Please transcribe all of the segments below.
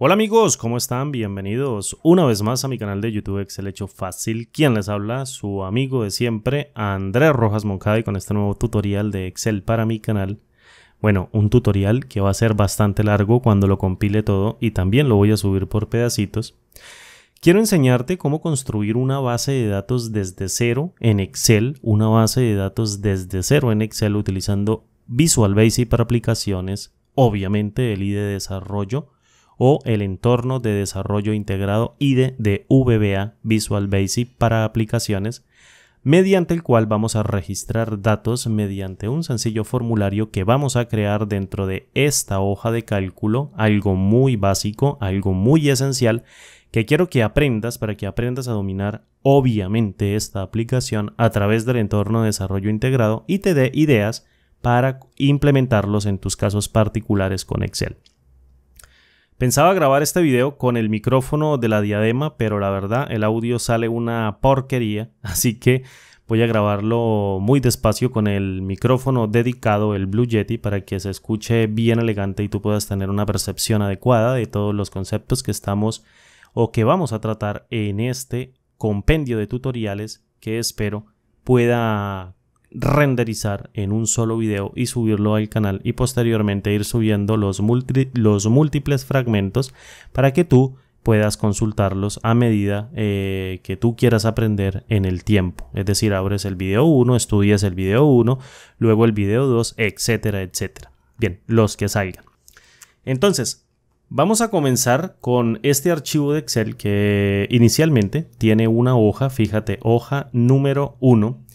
Hola amigos, ¿cómo están? Bienvenidos una vez más a mi canal de YouTube Excel Hecho Fácil. Quien les habla, su amigo de siempre, Andrés Rojas Moncada, y con este nuevo tutorial de Excel para mi canal. Bueno, un tutorial que va a ser bastante largo cuando lo compile todo y también lo voy a subir por pedacitos. Quiero enseñarte cómo construir una base de datos desde cero en Excel, una base de datos desde cero en Excel utilizando Visual Basic para aplicaciones, obviamente el IDE de desarrollo, o el entorno de desarrollo integrado IDE de VBA Visual Basic para aplicaciones, mediante el cual vamos a registrar datos mediante un sencillo formulario que vamos a crear dentro de esta hoja de cálculo, algo muy básico, algo muy esencial, que quiero que aprendas para que aprendas a dominar obviamente esta aplicación a través del entorno de desarrollo integrado y te dé ideas para implementarlos en tus casos particulares con Excel. Pensaba grabar este video con el micrófono de la diadema, pero la verdad el audio sale una porquería, así que voy a grabarlo muy despacio con el micrófono dedicado, el Blue Yeti, para que se escuche bien elegante y tú puedas tener una percepción adecuada de todos los conceptos que estamos o que vamos a tratar en este compendio de tutoriales que espero pueda renderizar en un solo video y subirlo al canal y posteriormente ir subiendo los múltiples fragmentos para que tú puedas consultarlos a medida que tú quieras aprender en el tiempo. Es decir, abres el video 1, estudias el video 1, luego el video 2, etcétera, etcétera. Bien, los que salgan. Entonces, vamos a comenzar con este archivo de Excel que inicialmente tiene una hoja, fíjate, hoja número 1.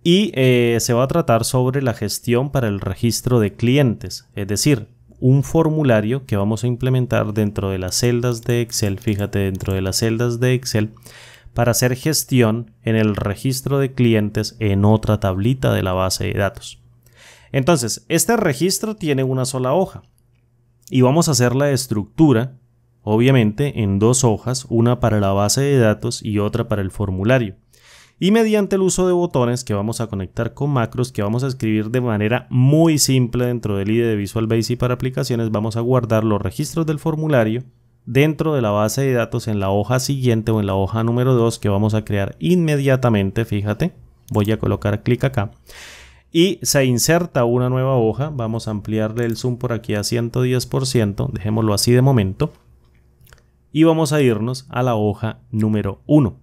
Y se va a tratar sobre la gestión para el registro de clientes, es decir, un formulario que vamos a implementar dentro de las celdas de Excel, fíjate, dentro de las celdas de Excel, para hacer gestión en el registro de clientes en otra tablita de la base de datos. Entonces, este registro tiene una sola hoja y vamos a hacer la estructura, obviamente, en dos hojas, una para la base de datos y otra para el formulario. Y mediante el uso de botones que vamos a conectar con macros que vamos a escribir de manera muy simple dentro del IDE de Visual Basic para aplicaciones, vamos a guardar los registros del formulario dentro de la base de datos en la hoja siguiente o en la hoja número 2 que vamos a crear inmediatamente. Fíjate, voy a colocar clic acá y se inserta una nueva hoja. Vamos a ampliarle el zoom por aquí a 110%, dejémoslo así de momento, y vamos a irnos a la hoja número 1.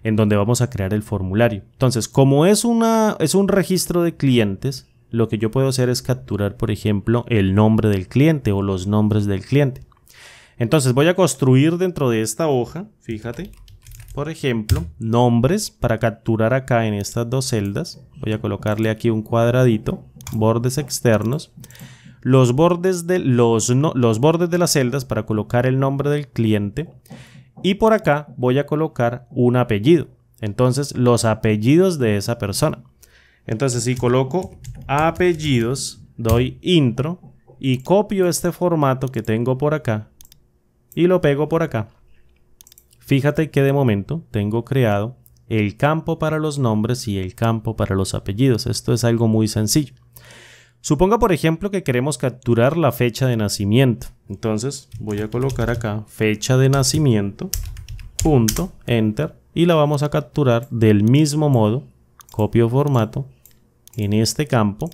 En donde vamos a crear el formulario. Entonces, como es un registro de clientes, lo que yo puedo hacer es capturar, por ejemplo, el nombre del cliente o los nombres del cliente. Entonces, voy a construir dentro de esta hoja, fíjate, por ejemplo, nombres para capturar acá en estas dos celdas. Voy a colocarle aquí un cuadradito, bordes externos, los bordes de las celdas para colocar el nombre del cliente. Y por acá voy a colocar un apellido. Entonces, los apellidos de esa persona. Entonces, si coloco apellidos, doy intro y copio este formato que tengo por acá y lo pego por acá. Fíjate que de momento tengo creado el campo para los nombres y el campo para los apellidos. Esto es algo muy sencillo. Suponga, por ejemplo, que queremos capturar la fecha de nacimiento. Entonces voy a colocar acá fecha de nacimiento, punto, enter, y la vamos a capturar del mismo modo, copio formato, en este campo,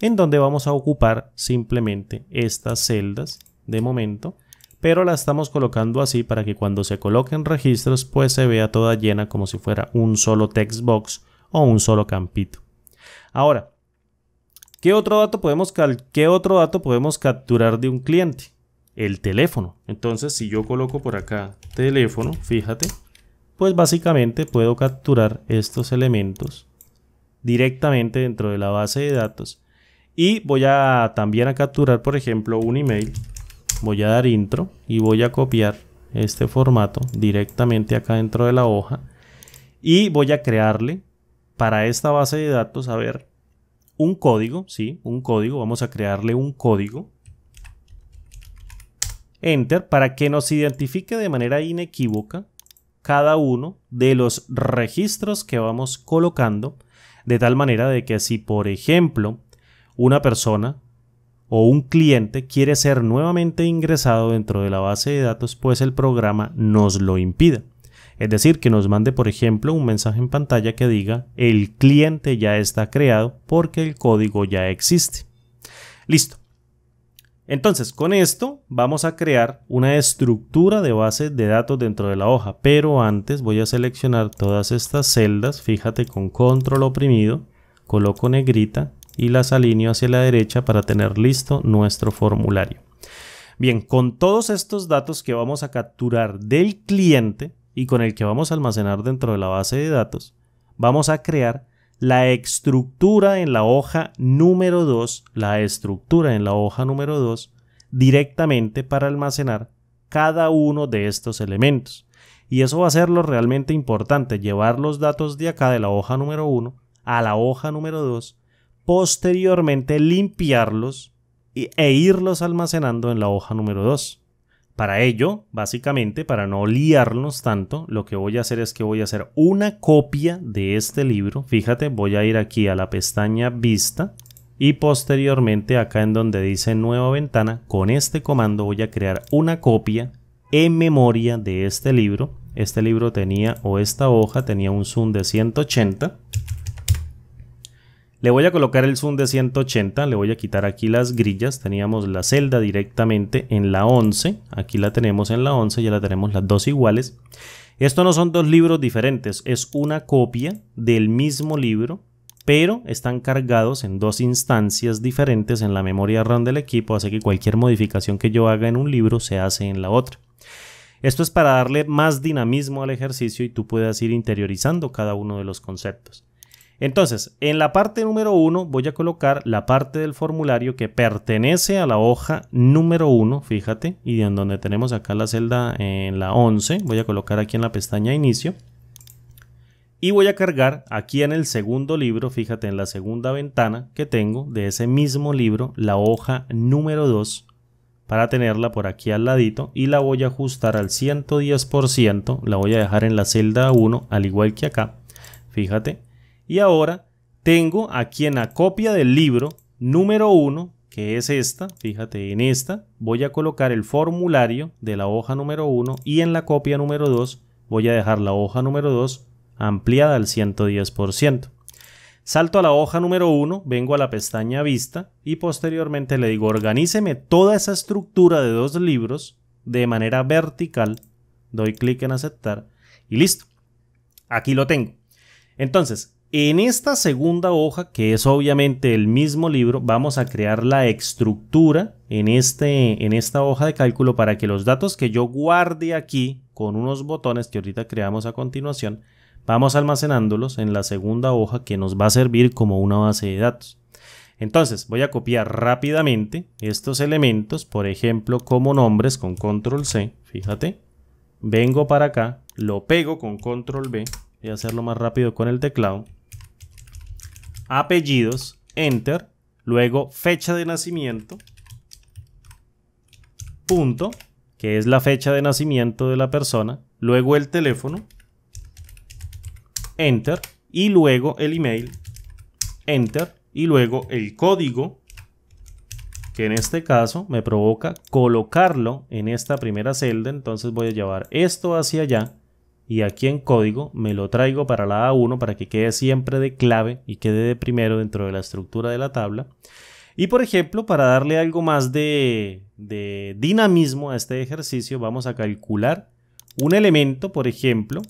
en donde vamos a ocupar simplemente estas celdas de momento, pero la estamos colocando así para que cuando se coloquen registros, pues se vea toda llena como si fuera un solo text box o un solo campito. Ahora, ¿qué otro dato podemos capturar de un cliente? El teléfono. Entonces, si yo coloco por acá teléfono, fíjate, pues básicamente puedo capturar estos elementos directamente dentro de la base de datos. Y voy a también a capturar, por ejemplo, un email. Voy a dar intro y voy a copiar este formato directamente acá dentro de la hoja. Y voy a crearle para esta base de datos, a ver, un código, sí, un código. Vamos a crearle un código. Enter, para que nos identifique de manera inequívoca cada uno de los registros que vamos colocando, de tal manera de que si, por ejemplo, una persona o un cliente quiere ser nuevamente ingresado dentro de la base de datos, pues el programa nos lo impida. Es decir, que nos mande, por ejemplo, un mensaje en pantalla que diga el cliente ya está creado porque el código ya existe. Listo. Entonces, con esto vamos a crear una estructura de base de datos dentro de la hoja, pero antes voy a seleccionar todas estas celdas, fíjate, con control oprimido, coloco negrita y las alineo hacia la derecha para tener listo nuestro formulario. Bien, con todos estos datos que vamos a capturar del cliente y con el que vamos a almacenar dentro de la base de datos, vamos a crear la estructura en la hoja número 2, directamente para almacenar cada uno de estos elementos. Y eso va a ser lo realmente importante, llevar los datos de acá de la hoja número 1 a la hoja número 2, posteriormente limpiarlos e irlos almacenando en la hoja número 2. Para ello, básicamente, para no liarnos tanto, lo que voy a hacer es que voy a hacer una copia de este libro. Fíjate, voy a ir aquí a la pestaña Vista y posteriormente acá en donde dice Nueva Ventana, con este comando voy a crear una copia en memoria de este libro. Este libro tenía, o esta hoja tenía un zoom de 180. Le voy a colocar el zoom de 180, le voy a quitar aquí las grillas, teníamos la celda directamente en la 11, aquí la tenemos en la 11, ya la tenemos las dos iguales. Esto no son dos libros diferentes, es una copia del mismo libro, pero están cargados en dos instancias diferentes en la memoria RAM del equipo, así que cualquier modificación que yo haga en un libro se hace en la otra. Esto es para darle más dinamismo al ejercicio y tú puedas ir interiorizando cada uno de los conceptos. Entonces, en la parte número 1 voy a colocar la parte del formulario que pertenece a la hoja número 1, fíjate, y en donde tenemos acá la celda en la 11, voy a colocar aquí en la pestaña Inicio. Y voy a cargar aquí en el segundo libro, fíjate, en la segunda ventana que tengo de ese mismo libro, la hoja número 2, para tenerla por aquí al ladito, y la voy a ajustar al 110%, la voy a dejar en la celda 1, al igual que acá, fíjate. Y ahora tengo aquí en la copia del libro número 1, que es esta, fíjate, en esta voy a colocar el formulario de la hoja número 1 y en la copia número 2 voy a dejar la hoja número 2 ampliada al 110%. Salto a la hoja número 1, vengo a la pestaña Vista y posteriormente le digo organíceme toda esa estructura de dos libros de manera vertical, doy clic en aceptar y listo. Aquí lo tengo. Entonces, en esta segunda hoja, que es obviamente el mismo libro, vamos a crear la estructura en esta hoja de cálculo para que los datos que yo guarde aquí con unos botones que ahorita creamos a continuación, vamos almacenándolos en la segunda hoja que nos va a servir como una base de datos. Entonces voy a copiar rápidamente estos elementos, por ejemplo como nombres con control C, fíjate, vengo para acá, lo pego con control V, voy a hacerlo más rápido con el teclado. Apellidos, enter, luego fecha de nacimiento, punto, que es la fecha de nacimiento de la persona, luego el teléfono, enter, y luego el email, enter, y luego el código, que en este caso me provoca colocarlo en esta primera celda, entonces voy a llevar esto hacia allá, y aquí en código me lo traigo para la A1 para que quede siempre de clave y quede de primero dentro de la estructura de la tabla. Y por ejemplo, para darle algo más de dinamismo a este ejercicio, vamos a calcular un elemento, por ejemplo,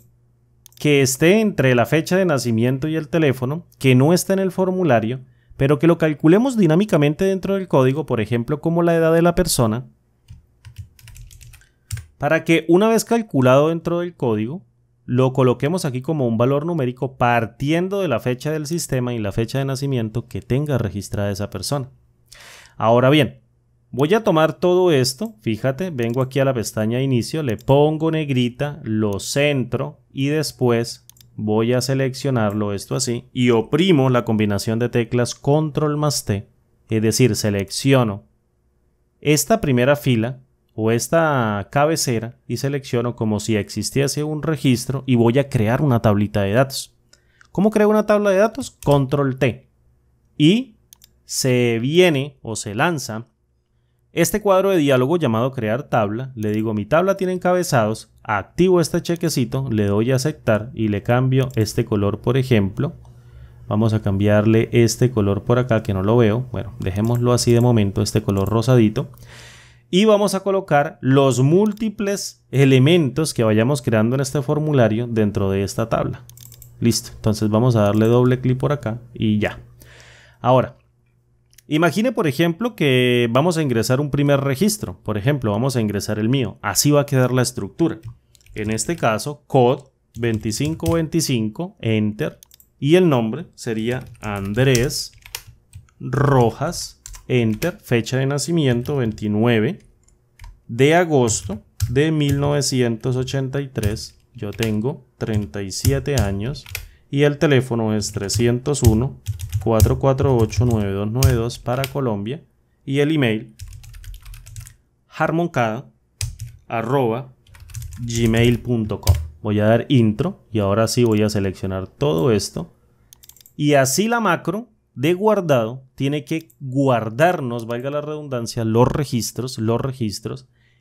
que esté entre la fecha de nacimiento y el teléfono, que no esté en el formulario, pero que lo calculemos dinámicamente dentro del código, por ejemplo, como la edad de la persona, para que una vez calculado dentro del código, lo coloquemos aquí como un valor numérico partiendo de la fecha del sistema y la fecha de nacimiento que tenga registrada esa persona. Ahora bien, voy a tomar todo esto, fíjate, vengo aquí a la pestaña Inicio, le pongo negrita, lo centro y después voy a seleccionarlo esto así y oprimo la combinación de teclas Control más T, es decir, selecciono esta primera fila o esta cabecera y selecciono como si existiese un registro y voy a crear una tablita de datos. ¿Cómo creo una tabla de datos? Control T. Y se viene o se lanza Este cuadro de diálogo llamado crear tabla, le digo mi tabla tiene encabezados, activo este chequecito, le doy a aceptar y le cambio este color, por ejemplo. Vamos a cambiarle este color por acá que no lo veo. Bueno, dejémoslo así de momento, este color rosadito. Y vamos a colocar los múltiples elementos que vayamos creando en este formulario dentro de esta tabla. Listo, entonces vamos a darle doble clic por acá y ya. Ahora, imagine por ejemplo que vamos a ingresar un primer registro. Por ejemplo, vamos a ingresar el mío. Así va a quedar la estructura. En este caso, code 2525, enter. Y el nombre sería Andrés Rojas, enter. Fecha de nacimiento 29 de agosto de 1983. Yo tengo 37 años y el teléfono es 301-448-9292 para Colombia y el email harmoncada@gmail.com. Voy a dar intro y ahora sí voy a seleccionar todo esto y así la macro de guardado tiene que guardarnos, valga la redundancia, los registros,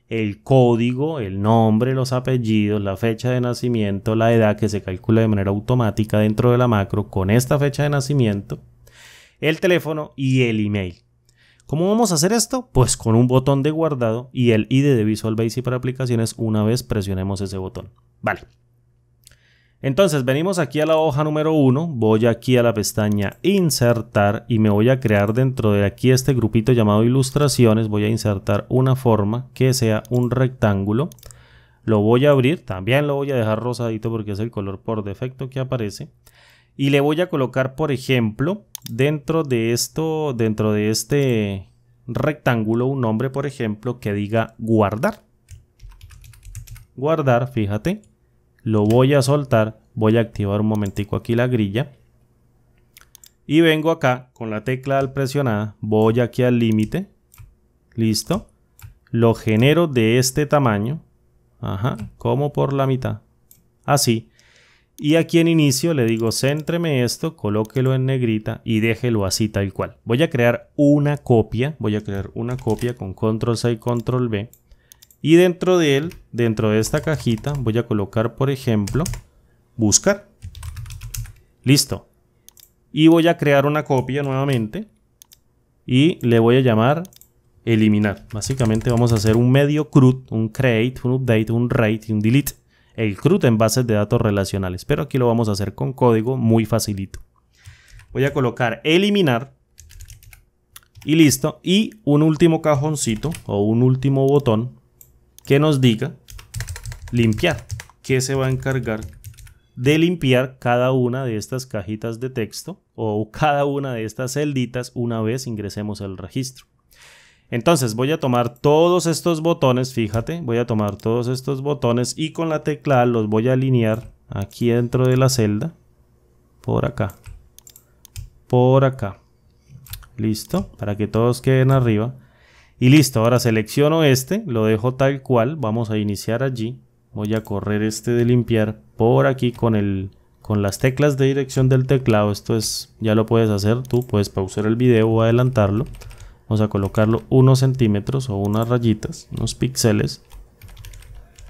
el código, el nombre, los apellidos, la fecha de nacimiento, la edad que se calcula de manera automática dentro de la macro con esta fecha de nacimiento, el teléfono y el email. ¿Cómo vamos a hacer esto? Pues con un botón de guardado y el ID de Visual Basic para aplicaciones una vez presionemos ese botón. Vale. Entonces venimos aquí a la hoja número 1, voy aquí a la pestaña insertar y me voy a crear dentro de aquí este grupito llamado ilustraciones, voy a insertar una forma que sea un rectángulo, lo voy a abrir, también lo voy a dejar rosadito porque es el color por defecto que aparece y le voy a colocar por ejemplo dentro de este rectángulo un nombre por ejemplo que diga guardar, fíjate. Lo voy a soltar, voy a activar un momentico aquí la grilla y vengo acá con la tecla al presionada, voy aquí al límite, listo, lo genero de este tamaño, como por la mitad, así, y aquí en inicio le digo céntreme esto, colóquelo en negrita y déjelo así tal cual. Voy a crear una copia, con control C y control V. Y dentro de esta cajita, voy a colocar, por ejemplo, buscar. Listo. Y voy a crear una copia nuevamente. Y le voy a llamar eliminar. Básicamente vamos a hacer un medio CRUD, un create, un update, un write y un delete. El CRUD en bases de datos relacionales. Pero aquí lo vamos a hacer con código muy facilito. Voy a colocar eliminar. Y listo. Y un último cajoncito o un último botón que nos diga limpiar, que se va a encargar de limpiar cada una de estas cajitas de texto o cada una de estas celditas una vez ingresemos el registro. Entonces voy a tomar todos estos botones, fíjate, voy a tomar todos estos botones y con la tecla los voy a alinear aquí dentro de la celda, por acá, listo, para que todos queden arriba. Y listo, ahora selecciono este, lo dejo tal cual, vamos a iniciar allí, voy a correr este de limpiar por aquí con las teclas de dirección del teclado, esto es, ya lo puedes hacer tú, puedes pausar el video o adelantarlo, vamos a colocarlo unos centímetros o unas rayitas, unos píxeles,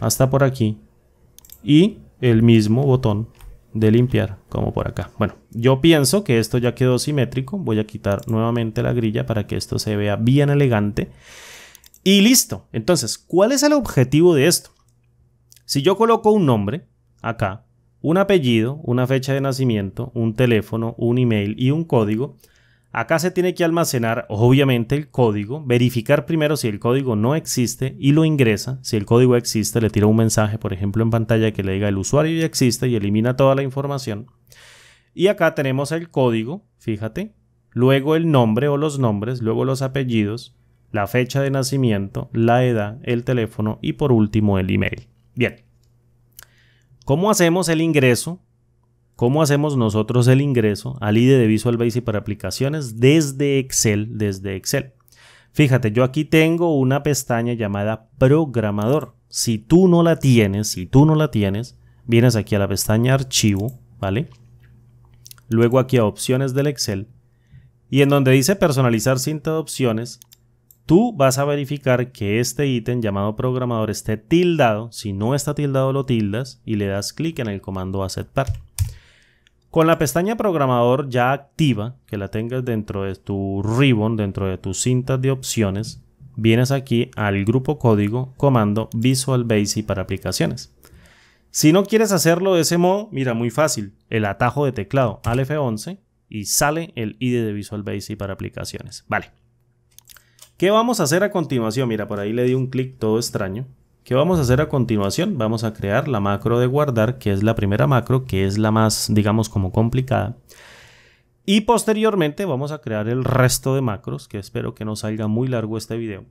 hasta por aquí, y el mismo botón de limpiar como por acá. Bueno, yo pienso que esto ya quedó simétrico, voy a quitar nuevamente la grilla para que esto se vea bien elegante y listo. Entonces, ¿cuál es el objetivo de esto? Si yo coloco un nombre acá, un apellido, una fecha de nacimiento, un teléfono, un email y un código, acá se tiene que almacenar obviamente el código, verificar primero si el código no existe y lo ingresa. Si el código existe, le tira un mensaje, por ejemplo, en pantalla que le diga el usuario ya existe y elimina toda la información. Y acá tenemos el código, fíjate, luego el nombre o los nombres, luego los apellidos, la fecha de nacimiento, la edad, el teléfono y por último el email. Bien, ¿cómo hacemos el ingreso? ¿Cómo hacemos nosotros el ingreso al IDE de Visual Basic para aplicaciones desde Excel? Fíjate, yo aquí tengo una pestaña llamada Programador. Si tú no la tienes, vienes aquí a la pestaña Archivo, ¿vale? Luego aquí a Opciones del Excel. Y en donde dice Personalizar cinta de opciones, tú vas a verificar que este ítem llamado programador esté tildado. Si no está tildado, lo tildas y le das clic en el comando aceptar. Con la pestaña programador ya activa, que la tengas dentro de tu ribbon, dentro de tus cintas de opciones, vienes aquí al grupo código, comando Visual Basic para aplicaciones. Si no quieres hacerlo de ese modo, mira, muy fácil, el atajo de teclado al F11 y sale el ID de Visual Basic para aplicaciones. Vale. ¿Qué vamos a hacer a continuación? Mira, por ahí le di un clic todo extraño. ¿Qué vamos a hacer a continuación? Vamos a crear la macro de guardar, que es la primera macro, que es la más, digamos, como complicada. Y posteriormente vamos a crear el resto de macros, que espero que no salga muy largo este video.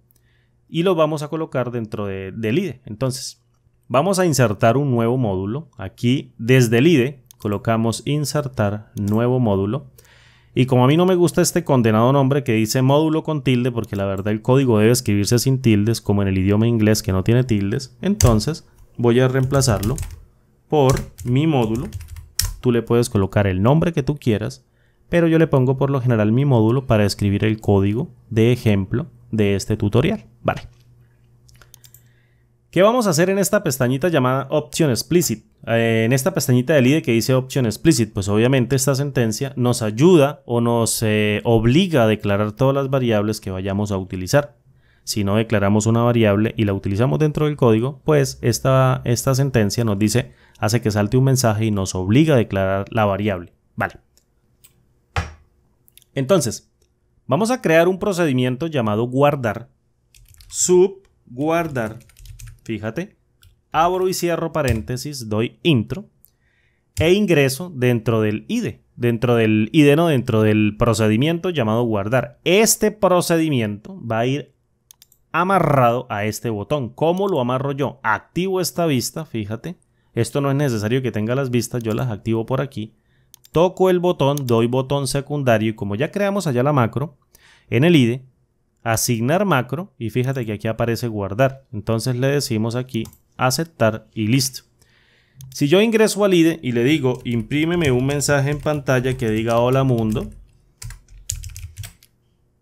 Y lo vamos a colocar dentro del IDE. Entonces, vamos a insertar un nuevo módulo. Aquí, desde el IDE, colocamos insertar nuevo módulo. Y como a mí no me gusta este condenado nombre que dice módulo con tilde, porque la verdad el código debe escribirse sin tildes, como en el idioma inglés que no tiene tildes, entonces voy a reemplazarlo por mi módulo. Tú le puedes colocar el nombre que tú quieras, pero yo le pongo por lo general mi módulo para escribir el código de ejemplo de este tutorial. Vale. ¿Qué vamos a hacer en esta pestañita llamada Option Explicit? En esta pestañita del IDE que dice Option Explicit, pues obviamente esta sentencia nos ayuda o nos obliga a declarar todas las variables que vayamos a utilizar. Si no declaramos una variable y la utilizamos dentro del código, pues esta sentencia nos dice, hace que salte un mensaje y nos obliga a declarar la variable. Vale. Entonces, vamos a crear un procedimiento llamado guardar, subguardar. Fíjate, abro y cierro paréntesis, doy intro e ingreso dentro del IDE. Dentro del procedimiento llamado guardar. Este procedimiento va a ir amarrado a este botón. ¿Cómo lo amarro yo? Activo esta vista, fíjate. Esto no es necesario que tenga las vistas, yo las activo por aquí. Toco el botón, doy botón secundario y como ya creamos allá la macro, en el IDE, asignar macro y fíjate que aquí aparece guardar. Entonces le decimos aquí aceptar y listo. Si yo ingreso al IDE y le digo imprímeme un mensaje en pantalla que diga hola mundo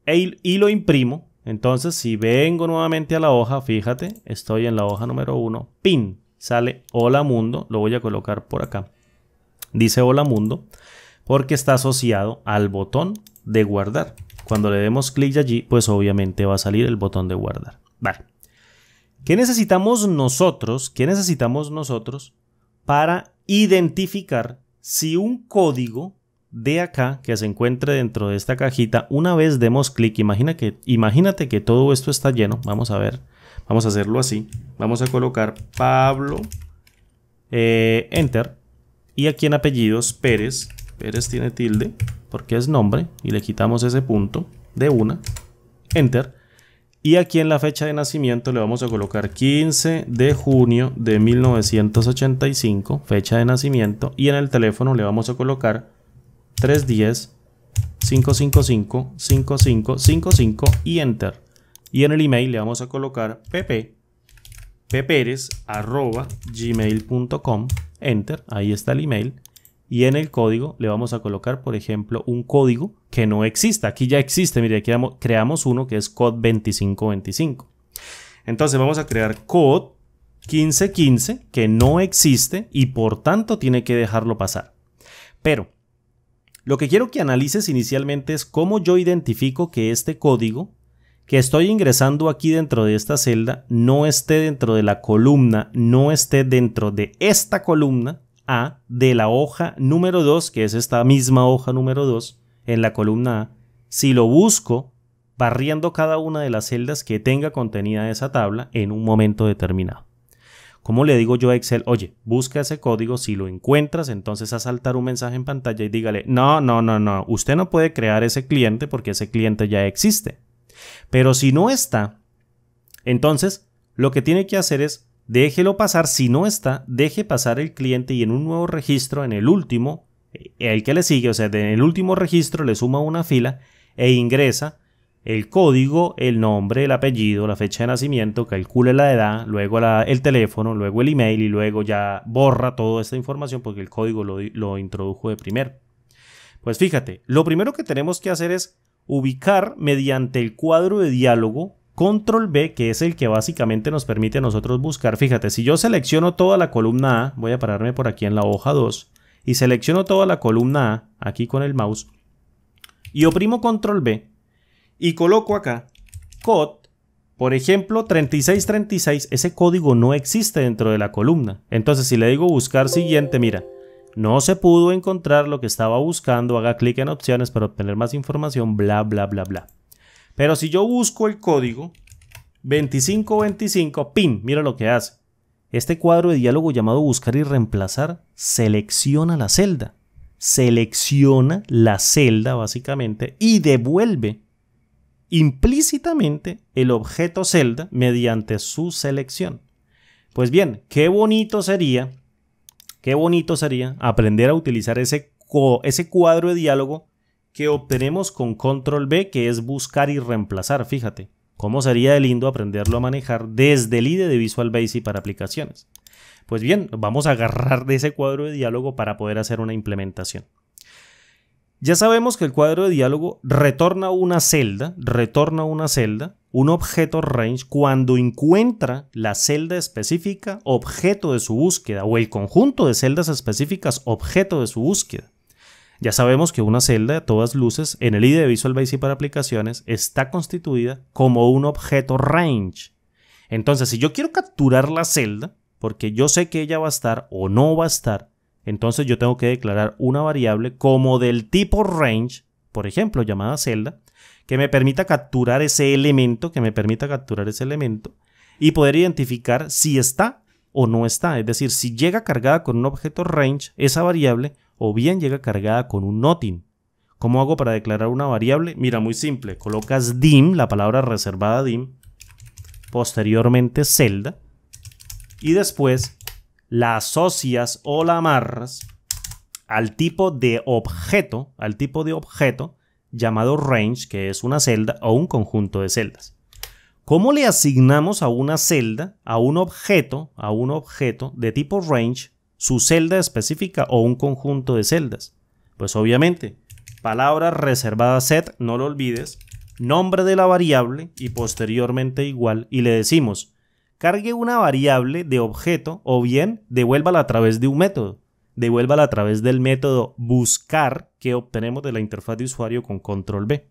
y lo imprimo, entonces si vengo nuevamente a la hoja, fíjate, estoy en la hoja número 1, pin, sale hola mundo, lo voy a colocar por acá. Dice hola mundo porque está asociado al botón de guardar. Cuando le demos clic allí, pues obviamente va a salir el botón de guardar. Vale. ¿Qué necesitamos nosotros? Para identificar si un código de acá que se encuentre dentro de esta cajita, una vez demos clic, imagínate que todo esto está lleno. Vamos a ver, vamos a hacerlo así. Vamos a colocar Pablo, enter, y aquí en apellidos Pérez. Pérez tiene tilde porque es nombre y le quitamos ese punto de una, enter, y aquí en la fecha de nacimiento le vamos a colocar 15 de junio de 1985, fecha de nacimiento, y en el teléfono le vamos a colocar 310-555-5555 y enter, y en el email le vamos a colocar ppeperes@gmail.com, enter, ahí está el email. Y en el código le vamos a colocar, por ejemplo, un código que no exista. Aquí ya existe, mire, aquí creamos uno que es code 2525. Entonces vamos a crear code 1515 que no existe y por tanto tiene que dejarlo pasar. Pero lo que quiero que analices inicialmente es cómo yo identifico que este código que estoy ingresando aquí dentro de esta celda no esté dentro de la columna, no esté dentro de esta columna A de la hoja número 2, que es esta misma hoja número 2, en la columna A. Si lo busco barriendo cada una de las celdas que tenga contenida esa tabla en un momento determinado. ¿Cómo le digo yo a Excel? Oye, busca ese código, si lo encuentras, entonces a saltar un mensaje en pantalla y dígale, no, usted no puede crear ese cliente porque ese cliente ya existe. Pero si no está, entonces lo que tiene que hacer es déjelo pasar. Si no está, deje pasar el cliente y en un nuevo registro, en el último, el que le sigue, o sea, en el último registro le suma una fila e ingresa el código, el nombre, el apellido, la fecha de nacimiento, calcule la edad, luego el teléfono, luego el email y luego ya borra toda esta información porque el código lo introdujo de primero. Pues fíjate, lo primero que tenemos que hacer es ubicar mediante el cuadro de diálogo Control B, que es el que básicamente nos permite a nosotros buscar. Fíjate, si yo selecciono toda la columna A, voy a pararme por aquí en la hoja 2, y selecciono toda la columna A, aquí con el mouse, y oprimo Control B, y coloco acá, code, por ejemplo, 3636, ese código no existe dentro de la columna. Entonces, si le digo buscar siguiente, mira, no se pudo encontrar lo que estaba buscando, haga clic en opciones para obtener más información, bla, bla, bla, bla. Pero si yo busco el código 2525, ¡pin! Mira lo que hace. Este cuadro de diálogo llamado buscar y reemplazar selecciona la celda. Selecciona la celda básicamente y devuelve implícitamente el objeto celda mediante su selección. Pues bien, qué bonito sería aprender a utilizar ese cuadro de diálogo que obtenemos con Control B, que es buscar y reemplazar. Fíjate, cómo sería de lindo aprenderlo a manejar desde el IDE de Visual Basic para aplicaciones. Pues bien, vamos a agarrar de ese cuadro de diálogo para poder hacer una implementación. Ya sabemos que el cuadro de diálogo retorna una celda, un objeto range, cuando encuentra la celda específica objeto de su búsqueda o el conjunto de celdas específicas objeto de su búsqueda. Ya sabemos que una celda a todas luces en el IDE de Visual Basic para aplicaciones está constituida como un objeto range. Entonces, si yo quiero capturar la celda, porque yo sé que ella va a estar o no va a estar, entonces yo tengo que declarar una variable como del tipo range, por ejemplo, llamada celda, que me permita capturar ese elemento, y poder identificar si está o no está. Es decir, si llega cargada con un objeto range, esa variable, o bien llega cargada con un nothing. ¿Cómo hago para declarar una variable? Mira, muy simple. Colocas dim, la palabra reservada dim, posteriormente celda, y después la asocias o la amarras al tipo de objeto, llamado range, que es una celda o un conjunto de celdas. ¿Cómo le asignamos a una celda, a un objeto de tipo range, su celda específica o un conjunto de celdas? Pues obviamente, palabra reservada set, no lo olvides, nombre de la variable y posteriormente igual, y le decimos cargue una variable de objeto o bien devuélvala a través de un método. Devuélvala a través del método buscar que obtenemos de la interfaz de usuario con Control B.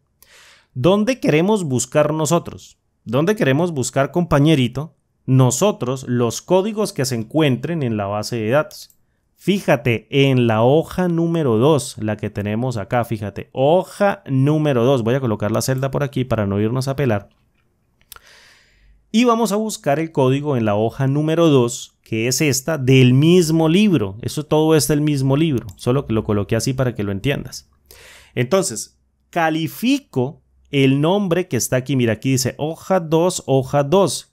¿Dónde queremos buscar nosotros? ¿Dónde queremos buscar, compañerito? Nosotros los códigos que se encuentren en la base de datos. Fíjate en la hoja número 2, la que tenemos acá, fíjate, hoja número 2. Voy a colocar la celda por aquí para no irnos a pelar. Y vamos a buscar el código en la hoja número 2, que es esta del mismo libro. Todo es del mismo libro, solo que lo coloqué así para que lo entiendas. Entonces, califico el nombre que está aquí. Mira, aquí dice hoja 2,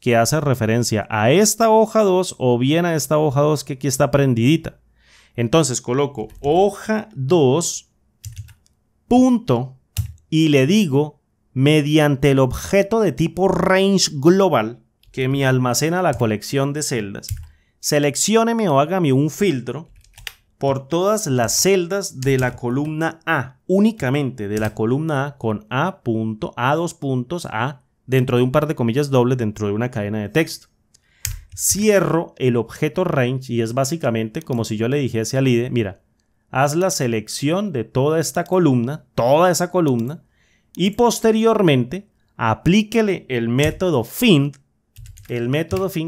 que hace referencia a esta hoja 2 o bien a esta hoja 2 que aquí está prendidita. Entonces coloco hoja 2, punto, y le digo, mediante el objeto de tipo range global que me almacena la colección de celdas, seleccióneme o hágame un filtro por todas las celdas de la columna A, únicamente de la columna A con A dentro de un par de comillas dobles dentro de una cadena de texto. Cierro el objeto range y es básicamente como si yo le dijese al IDE, mira, haz la selección de toda esa columna, y posteriormente aplíquele el método find,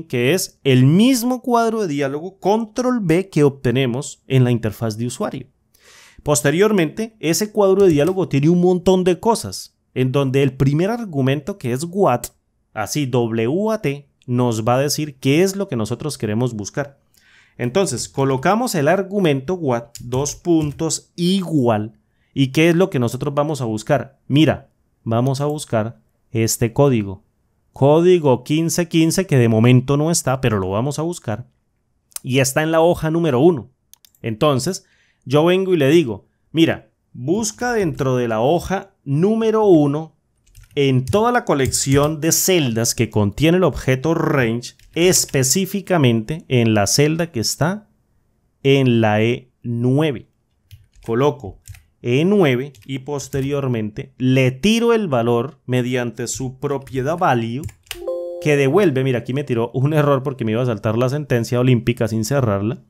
que es el mismo cuadro de diálogo Control B que obtenemos en la interfaz de usuario. Posteriormente, ese cuadro de diálogo tiene un montón de cosas, en donde el primer argumento, que es what, así WAT, nos va a decir qué es lo que nosotros queremos buscar. Entonces, colocamos el argumento what, igual, ¿y qué es lo que nosotros vamos a buscar? Mira, vamos a buscar este código 1515, que de momento no está, pero lo vamos a buscar, y está en la hoja número 1. Entonces, yo vengo y le digo, mira, busca dentro de la hoja número 1 en toda la colección de celdas que contiene el objeto range, específicamente en la celda que está en la E9. Coloco E9 y posteriormente le tiro el valor mediante su propiedad value que devuelve, mira, aquí me tiró un error porque me iba a saltar la sentencia olímpica sin cerrarla,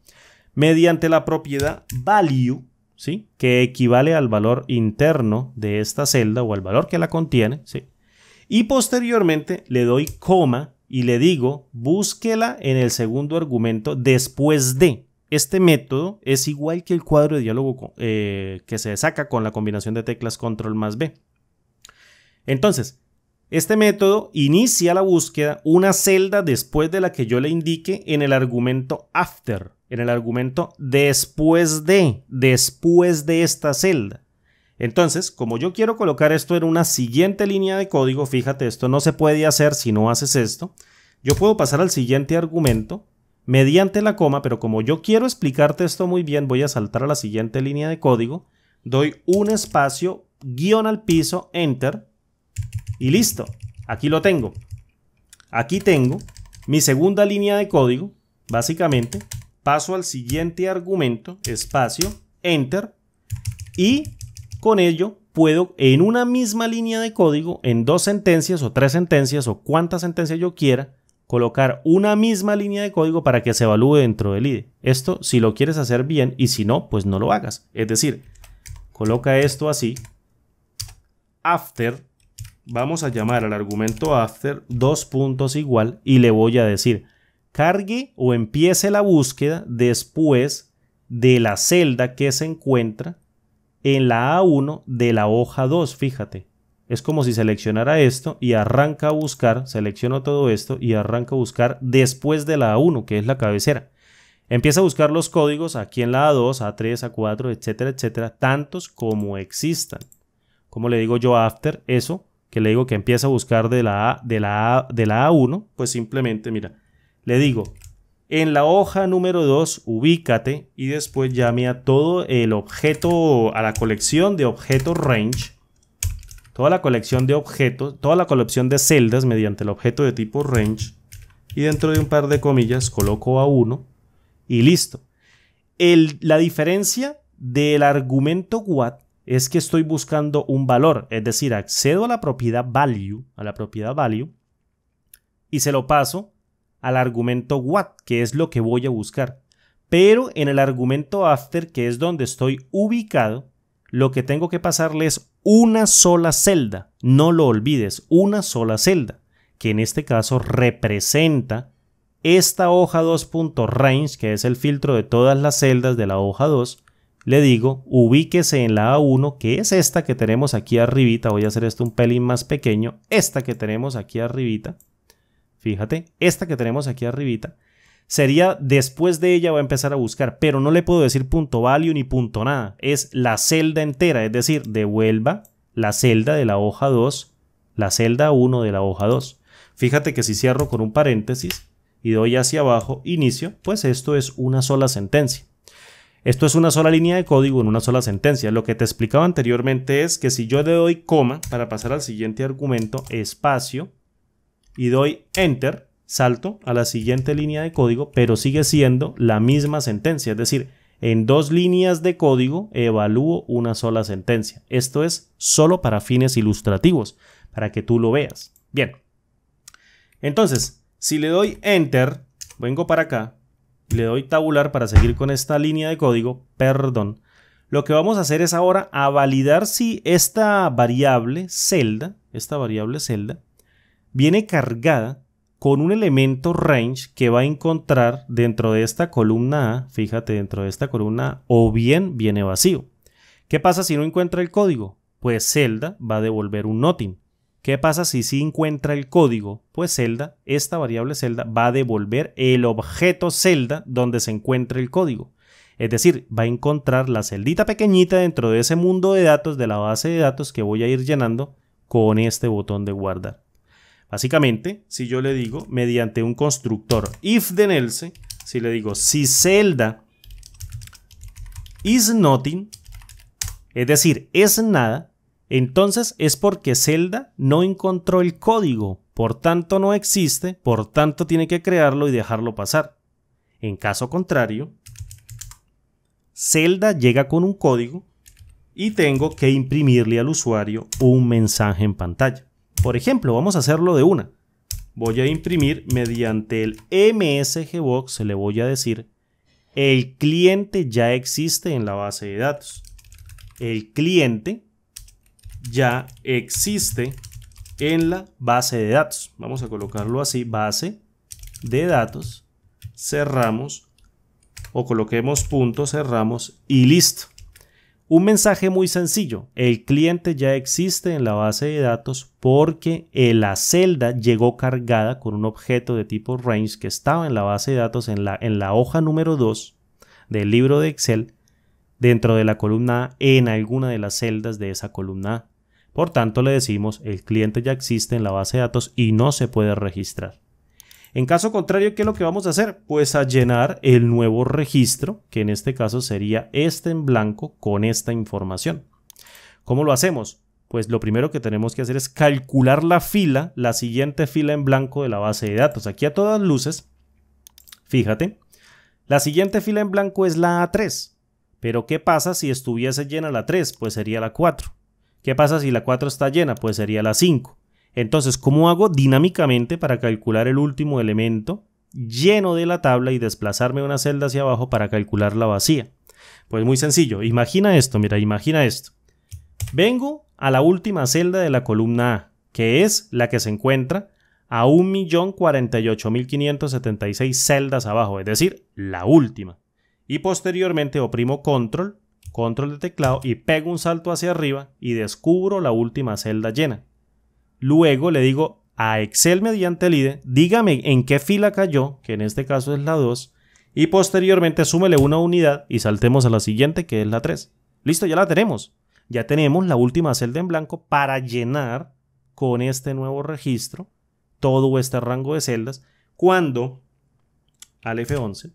mediante la propiedad value, ¿sí? Que equivale al valor interno de esta celda o al valor que la contiene, ¿sí? Y posteriormente le doy coma y le digo búsquela en el segundo argumento después de. Este método es igual que el cuadro de diálogo que se saca con la combinación de teclas control más B. Entonces, este método inicia la búsqueda una celda después de la que yo le indique en el argumento after, en el argumento después de esta celda. Entonces, como yo quiero colocar esto en una siguiente línea de código, fíjate, esto no se puede hacer si no haces esto. Yo puedo pasar al siguiente argumento mediante la coma, pero como yo quiero explicarte esto muy bien, voy a saltar a la siguiente línea de código, doy un espacio, guión al piso, enter, y listo. Aquí lo tengo. Aquí tengo mi segunda línea de código, básicamente, paso al siguiente argumento, espacio, enter, y con ello puedo en una misma línea de código, en 2 sentencias o 3 sentencias o cuantas sentencias yo quiera, colocar una misma línea de código para que se evalúe dentro del IDE. Esto si lo quieres hacer bien y si no, pues no lo hagas. Es decir, coloca esto así, after, vamos a llamar al argumento after 2 puntos igual y le voy a decir cargue o empiece la búsqueda después de la celda que se encuentra en la A1 de la hoja 2, fíjate. Es como si seleccionara esto y arranca a buscar, selecciono todo esto y arranca a buscar después de la A1, que es la cabecera. Empieza a buscar los códigos aquí en la A2, A3, A4, etcétera, etcétera, tantos como existan. ¿Cómo le digo yo after eso? Que le digo que empieza a buscar de la A1, pues simplemente, mira, le digo en la hoja número 2, ubícate y después llame a todo el objeto, a la colección de objetos range, toda la colección de objetos, toda la colección de celdas mediante el objeto de tipo range y dentro de un par de comillas coloco A1 y listo. La diferencia del argumento what es que estoy buscando un valor, es decir, accedo a la propiedad value, y se lo paso al argumento what, que es lo que voy a buscar. Pero en el argumento after, que es donde estoy ubicado, lo que tengo que pasarle es una sola celda. No lo olvides, una sola celda, que en este caso representa esta hoja 2.range, que es el filtro de todas las celdas de la hoja 2. Le digo, ubíquese en la A1, que es esta que tenemos aquí arribita. Voy a hacer esto un pelín más pequeño. Esta que tenemos aquí arribita. Fíjate, esta que tenemos aquí arribita. Sería después de ella voy a empezar a buscar, pero no le puedo decir punto value ni punto nada. Es la celda entera, es decir, devuelva la celda de la hoja 2, la celda 1 de la hoja 2. Fíjate que si cierro con un paréntesis y doy hacia abajo, inicio, pues esto es una sola sentencia. Esto es una sola línea de código en una sola sentencia. Lo que te explicaba anteriormente es que si yo le doy coma para pasar al siguiente argumento, espacio, y doy enter, salto a la siguiente línea de código, pero sigue siendo la misma sentencia. Es decir, en 2 líneas de código evalúo una sola sentencia. Esto es solo para fines ilustrativos, para que tú lo veas. Bien. Entonces, si le doy enter, vengo para acá, le doy tabular para seguir con esta línea de código, perdón. Lo que vamos a hacer es ahora a validar si esta variable celda, viene cargada con un elemento range que va a encontrar dentro de esta columna A, fíjate, dentro de esta columna A, o bien viene vacío. ¿Qué pasa si no encuentra el código? Pues celda va a devolver un nothing. ¿Qué pasa si sí encuentra el código? Pues celda, esta variable celda, va a devolver el objeto celda donde se encuentra el código. Es decir, va a encontrar la celdita pequeñita dentro de ese mundo de datos, de la base de datos que voy a ir llenando con este botón de guardar. Básicamente, si yo le digo, mediante un constructor if then else, si le digo si celda is nothing, es decir, es nada, entonces es porque celda no encontró el código, por tanto no existe, por tanto tiene que crearlo y dejarlo pasar. En caso contrario, celda llega con un código y tengo que imprimirle al usuario un mensaje en pantalla. Por ejemplo, vamos a hacerlo de una. Voy a imprimir mediante el MSGBox, le voy a decir, el cliente ya existe en la base de datos. El cliente ya existe en la base de datos. Vamos a colocarlo así, base de datos, cerramos o coloquemos punto, cerramos y listo. Un mensaje muy sencillo, el cliente ya existe en la base de datos porque la celda llegó cargada con un objeto de tipo range que estaba en la base de datos en la hoja número 2 del libro de Excel dentro de la columna A en alguna de las celdas de esa columna A. Por tanto le decimos el cliente ya existe en la base de datos y no se puede registrar. En caso contrario, ¿qué es lo que vamos a hacer? Pues a llenar el nuevo registro, que en este caso sería este en blanco con esta información. ¿Cómo lo hacemos? Pues lo primero que tenemos que hacer es calcular la fila, la siguiente fila en blanco de la base de datos. Aquí a todas luces, fíjate, la siguiente fila en blanco es la A3. Pero ¿qué pasa si estuviese llena la 3? Pues sería la 4. ¿Qué pasa si la 4 está llena? Pues sería la 5. Entonces, ¿cómo hago dinámicamente para calcular el último elemento lleno de la tabla y desplazarme una celda hacia abajo para calcular la vacía? Pues muy sencillo. Imagina esto, mira, imagina esto. Vengo a la última celda de la columna A, que es la que se encuentra a 1.048.576 celdas abajo, es decir, la última. Y posteriormente oprimo control de teclado y pego un salto hacia arriba y descubro la última celda llena. Luego le digo a Excel mediante el IDE, dígame en qué fila cayó, que en este caso es la 2, y posteriormente súmele una unidad y saltemos a la siguiente, que es la 3. Listo, ya la tenemos. Ya tenemos la última celda en blanco para llenar con este nuevo registro todo este rango de celdas cuando, al F11,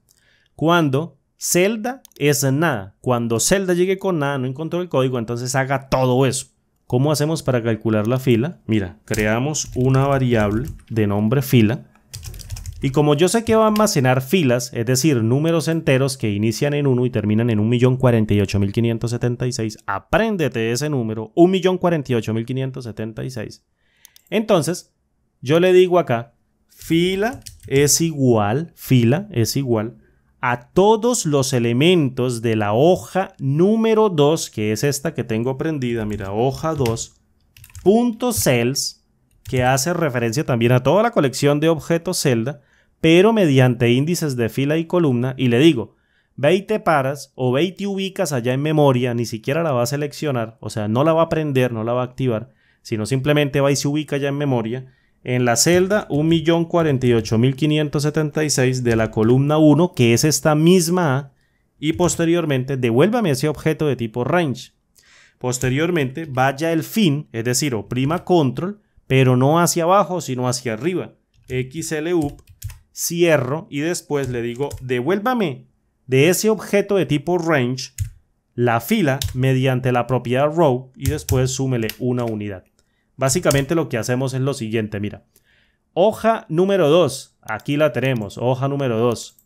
cuando celda es nada. Cuando celda llegue con nada, no encontró el código, entonces haga todo eso. ¿Cómo hacemos para calcular la fila? Mira, creamos una variable de nombre fila y como yo sé que va a almacenar filas, es decir, números enteros que inician en 1 y terminan en 1.048.576, apréndete ese número, 1.048.576. Entonces, yo le digo acá, fila es igual a todos los elementos de la hoja número 2, que es esta que tengo prendida, mira, hoja 2, punto cells, que hace referencia también a toda la colección de objetos celda, pero mediante índices de fila y columna, y le digo, ve y te paras o ve y te ubicas allá en memoria, ni siquiera la va a seleccionar, o sea, no la va a prender, no la va a activar, sino simplemente va y se ubica allá en memoria, en la celda 1.048.576 de la columna 1, que es esta misma A, y posteriormente devuélvame ese objeto de tipo range. Posteriormente vaya el fin, es decir, oprima control, pero no hacia abajo, sino hacia arriba. XLUP, cierro y después le digo devuélvame de ese objeto de tipo range la fila mediante la propiedad row y después súmele una unidad. Básicamente lo que hacemos es lo siguiente, mira. Hoja número 2, aquí la tenemos, hoja número 2.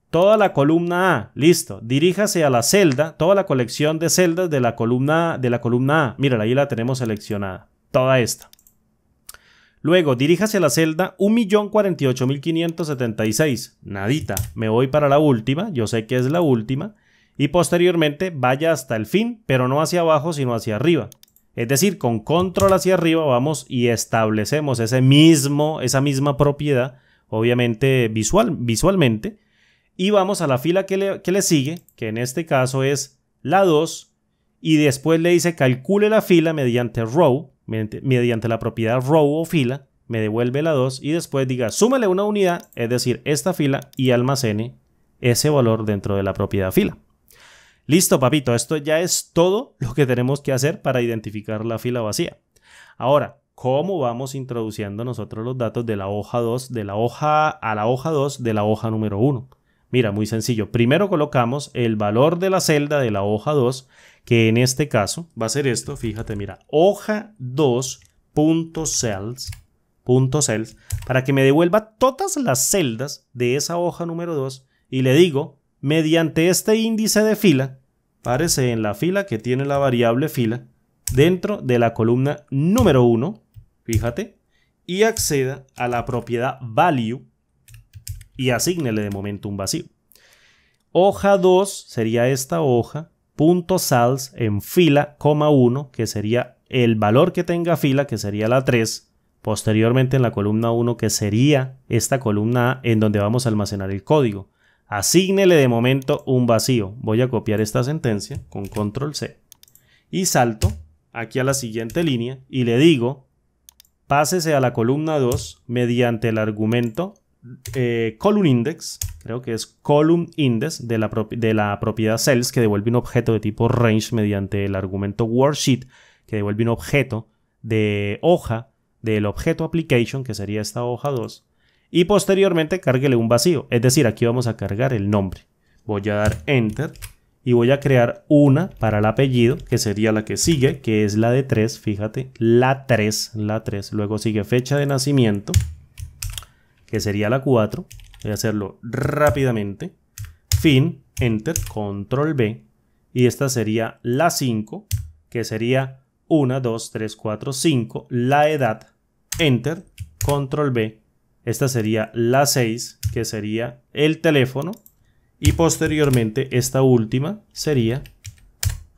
Toda la columna A, listo. Diríjase a la celda, toda la colección de celdas de la columna A. Mira, ahí la tenemos seleccionada, toda esta. Luego, diríjase a la celda 1.048.576. Nadita, me voy para la última, yo sé que es la última. Y posteriormente vaya hasta el fin, pero no hacia abajo, sino hacia arriba. Es decir, con control hacia arriba vamos y establecemos esa misma propiedad, obviamente visualmente, y vamos a la fila que le sigue, que en este caso es la 2, y después le dice calcule la fila mediante row, mediante la propiedad row o fila, me devuelve la 2 y después diga súmele una unidad, es decir, esta fila, y almacene ese valor dentro de la propiedad fila. Listo, papito, esto ya es todo lo que tenemos que hacer para identificar la fila vacía. Ahora, ¿cómo vamos introduciendo nosotros los datos de la hoja 2, de la hoja a la hoja 2 de la hoja número 1? Mira, muy sencillo. Primero colocamos el valor de la celda de la hoja 2, que en este caso va a ser esto. Fíjate, mira, hoja 2.cells, para que me devuelva todas las celdas de esa hoja número 2 y le digo, mediante este índice de fila, párese en la fila que tiene la variable fila dentro de la columna número 1, fíjate, y acceda a la propiedad value y asígnele de momento un vacío. Hoja 2 sería esta hoja, punto sals en fila, coma 1, que sería el valor que tenga fila, que sería la 3, posteriormente en la columna 1, que sería esta columna A, en donde vamos a almacenar el código. Asígnele de momento un vacío. Voy a copiar esta sentencia con control C y salto aquí a la siguiente línea y le digo, pásese a la columna 2 mediante el argumento column index, creo que es column index de la propiedad cells, que devuelve un objeto de tipo range mediante el argumento worksheet, que devuelve un objeto de hoja del objeto application, que sería esta hoja 2, y posteriormente cárguele un vacío, es decir, aquí vamos a cargar el nombre. Voy a dar enter y voy a crear una para el apellido, que sería la que sigue, que es la de 3, fíjate, la 3, luego sigue fecha de nacimiento, que sería la 4, voy a hacerlo rápidamente, fin, enter, control B, y esta sería la 5, que sería 1, 2, 3, 4, 5, la edad, enter, control B, esta sería la 6, que sería el teléfono, y posteriormente esta última sería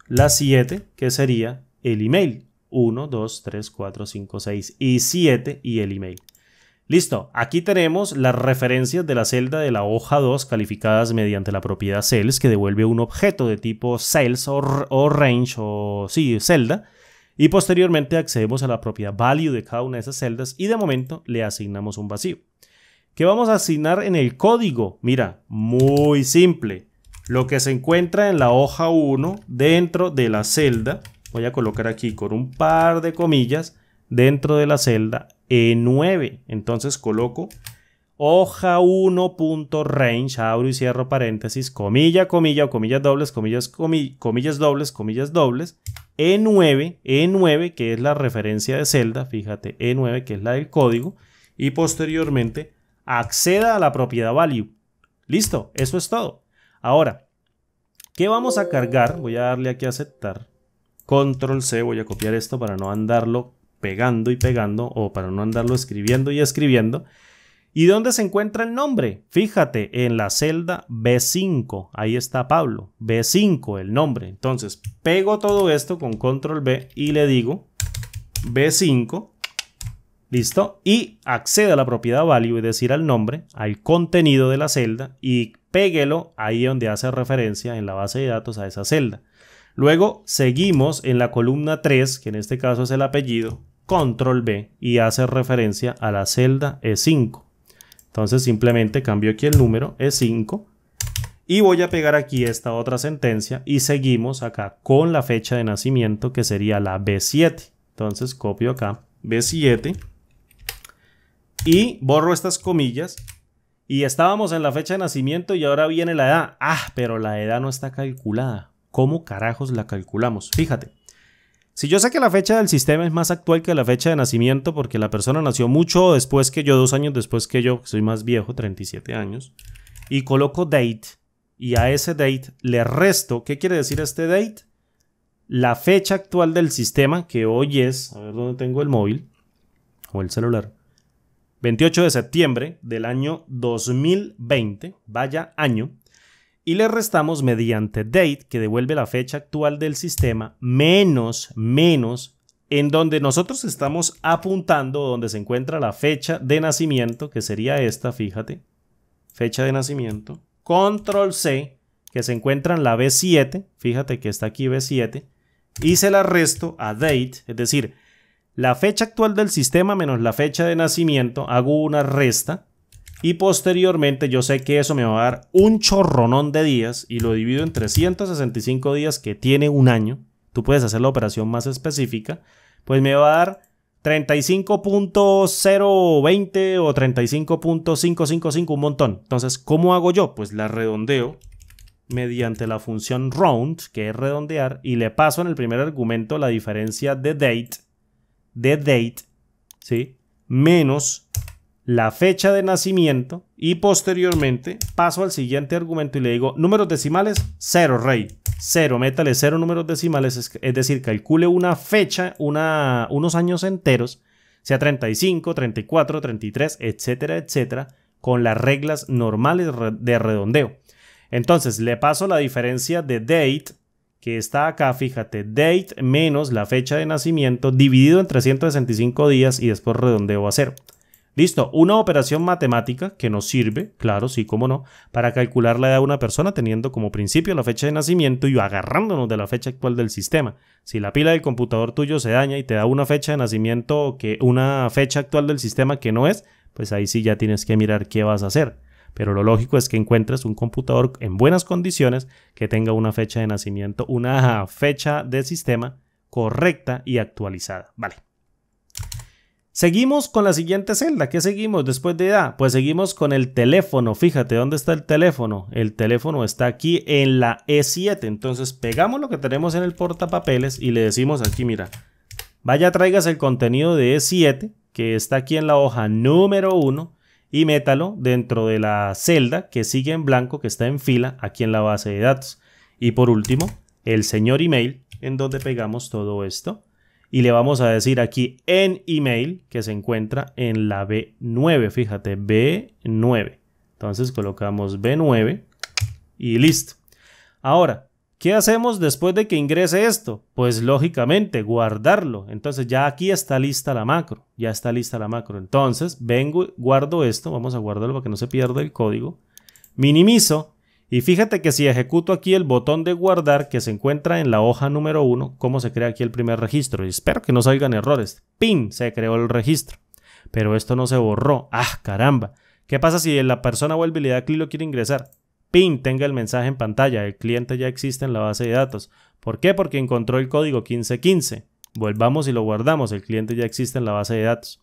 la 7, que sería el email, 1, 2, 3, 4, 5, 6 y 7 y el email. Listo, aquí tenemos las referencias de la celda de la hoja 2 calificadas mediante la propiedad cells, que devuelve un objeto de tipo cells o range o sí, celda, y posteriormente accedemos a la propiedad value de cada una de esas celdas y de momento le asignamos un vacío. ¿Qué vamos a asignar en el código? Mira, muy simple. Lo que se encuentra en la hoja 1 dentro de la celda, voy a colocar aquí con un par de comillas, dentro de la celda E9. Entonces coloco hoja 1.range, abro y cierro paréntesis, comilla, comilla o comillas dobles, comillas dobles, comillas dobles, E9, que es la referencia de celda, fíjate, E9, que es la del código, y posteriormente acceda a la propiedad value. Listo, eso es todo. Ahora, ¿qué vamos a cargar? Voy a darle aquí a aceptar. Control C, voy a copiar esto para no andarlo pegando y pegando, o para no andarlo escribiendo y escribiendo. ¿Y dónde se encuentra el nombre? Fíjate, en la celda B5, ahí está Pablo, B5 el nombre. Entonces pego todo esto con control B y le digo B5, listo, y accede a la propiedad value, es decir, al nombre, al contenido de la celda, y péguelo ahí donde hace referencia en la base de datos a esa celda. Luego seguimos en la columna 3, que en este caso es el apellido, control B, y hace referencia a la celda E5. Entonces simplemente cambio aquí el número E5 y voy a pegar aquí esta otra sentencia y seguimos acá con la fecha de nacimiento, que sería la B7. Entonces copio acá B7 y borro estas comillas. Y estábamos en la fecha de nacimiento y ahora viene la edad. Pero la edad no está calculada. ¿Cómo carajos la calculamos? Fíjate. Si yo sé que la fecha del sistema es más actual que la fecha de nacimiento porque la persona nació mucho después que yo, 2 años después que yo, soy más viejo, 37 años, y coloco date, y a ese date le resto, ¿qué quiere decir este date? La fecha actual del sistema, que hoy es, a ver dónde tengo el móvil, o el celular, 28 de septiembre del año 2020, vaya año, y le restamos mediante date, que devuelve la fecha actual del sistema, menos, en donde nosotros estamos apuntando, donde se encuentra la fecha de nacimiento, que sería esta, fíjate, fecha de nacimiento, control C, que se encuentra en la B7, fíjate que está aquí B7, y se la resto a date, es decir, la fecha actual del sistema menos la fecha de nacimiento, hago una resta, y posteriormente yo sé que eso me va a dar un chorronón de días y lo divido en 365 días que tiene un año. Tú puedes hacer la operación más específica. Pues me va a dar 35.020 o 35.555, un montón. Entonces, ¿cómo hago yo? Pues la redondeo mediante la función round, que es redondear, y le paso en el primer argumento la diferencia de date, ¿sí? Menos la fecha de nacimiento y posteriormente paso al siguiente argumento y le digo números decimales 0, rey. 0, métale 0 números decimales, es decir, calcule una fecha, unos años enteros, sea 35, 34, 33, etcétera, etcétera, con las reglas normales de redondeo. Entonces le paso la diferencia de date, que está acá, fíjate, date menos la fecha de nacimiento dividido en 365 días y después redondeo a 0. Listo, una operación matemática que nos sirve, claro, sí, cómo no, para calcular la edad de una persona teniendo como principio la fecha de nacimiento y agarrándonos de la fecha actual del sistema. Si la pila del computador tuyo se daña y te da una fecha de nacimiento una fecha actual del sistema que no es, pues ahí sí ya tienes que mirar qué vas a hacer. Pero lo lógico es que encuentres un computador en buenas condiciones que tenga una fecha de nacimiento, una fecha de sistema correcta y actualizada. Vale. Seguimos con la siguiente celda. ¿Qué seguimos después de edad? Pues seguimos con el teléfono. Fíjate, ¿dónde está el teléfono? El teléfono está aquí en la E7. Entonces pegamos lo que tenemos en el portapapeles y le decimos aquí, mira, vaya traigas el contenido de E7 que está aquí en la hoja número 1 y métalo dentro de la celda que sigue en blanco, que está en fila aquí en la base de datos. Y por último, el señor email, en donde pegamos todo esto. Y le vamos a decir aquí en email que se encuentra en la B9. Fíjate, B9. Entonces colocamos B9 y listo. Ahora, ¿qué hacemos después de que ingrese esto? Pues lógicamente guardarlo. Entonces ya aquí está lista la macro. Ya está lista la macro. Entonces vengo, guardo esto. Vamos a guardarlo para que no se pierda el código. Minimizo. Y fíjate que si ejecuto aquí el botón de guardar que se encuentra en la hoja número 1, ¿cómo se crea aquí el primer registro? Y espero que no salgan errores. ¡Pin! Se creó el registro. Pero esto no se borró. ¡Ah, caramba! ¿Qué pasa si la persona vuelve y le da clic y lo quiere ingresar? ¡Pin! Tenga el mensaje en pantalla. El cliente ya existe en la base de datos. ¿Por qué? Porque encontró el código 1515. Volvamos y lo guardamos. El cliente ya existe en la base de datos.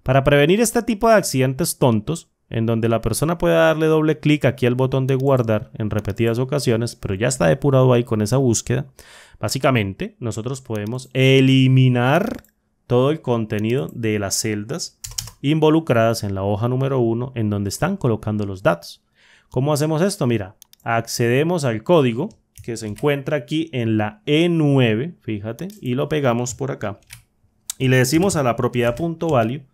Para prevenir este tipo de accidentes tontos, en donde la persona puede darle doble clic aquí al botón de guardar en repetidas ocasiones, pero ya está depurado ahí con esa búsqueda. Básicamente, nosotros podemos eliminar todo el contenido de las celdas involucradas en la hoja número 1 en donde están colocando los datos. ¿Cómo hacemos esto? Mira, accedemos al código que se encuentra aquí en la E9, fíjate, y lo pegamos por acá. Y le decimos a la propiedad.value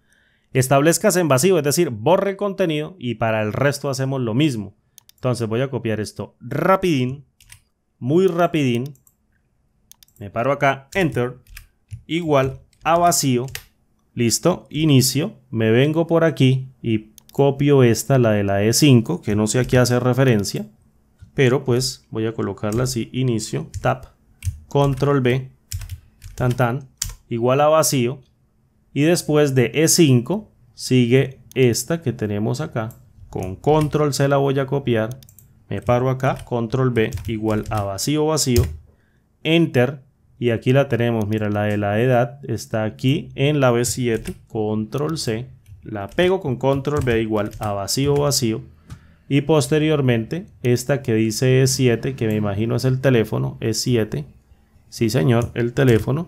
establezcas en vacío, es decir, borre el contenido y para el resto hacemos lo mismo. Entonces voy a copiar esto rapidín, muy rapidín. Me paro acá, enter, igual a vacío. Listo, inicio. Me vengo por aquí y copio esta, la de la E5, que no sé a qué hace referencia. Pero pues voy a colocarla así, inicio, tab, control B, tan, igual a vacío. Y después de E5 sigue esta que tenemos acá. Con control C la voy a copiar. Me paro acá, control B igual a vacío, enter. Y aquí la tenemos, mira, la de la edad está aquí en la B7, control C. La pego con control B igual a vacío. Y posteriormente esta que dice E7, que me imagino es el teléfono, E7. Sí señor, el teléfono.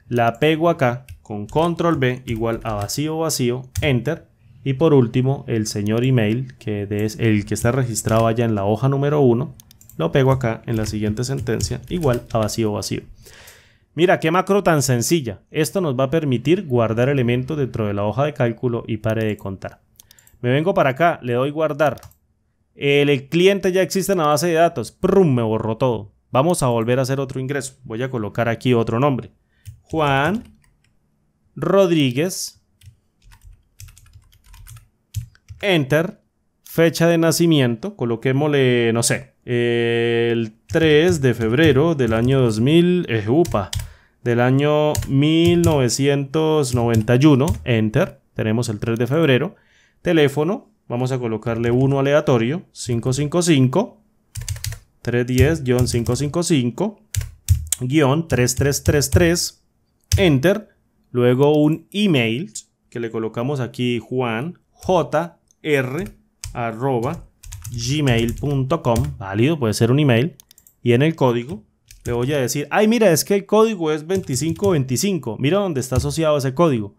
La pego acá con control B igual a vacío, enter. Y por último, el señor email, que es el que está registrado allá en la hoja número 1, lo pego acá en la siguiente sentencia, igual a vacío. Mira, qué macro tan sencilla. Esto nos va a permitir guardar elementos dentro de la hoja de cálculo y pare de contar. Me vengo para acá, le doy guardar. El cliente ya existe en la base de datos. ¡Prum! Me borró todo. Vamos a volver a hacer otro ingreso. Voy a colocar aquí otro nombre. Juan Rodríguez, enter, fecha de nacimiento, coloquémosle, no sé, el 3 de febrero del año 2000, del año 1991, enter, tenemos el 3 de febrero, teléfono, vamos a colocarle uno aleatorio, 555, 310-555-3333, enter. Luego un email que le colocamos aquí juanjr@gmail.com, válido, puede ser un email. Y en el código le voy a decir, ay mira, es que el código es 2525. Mira dónde está asociado ese código.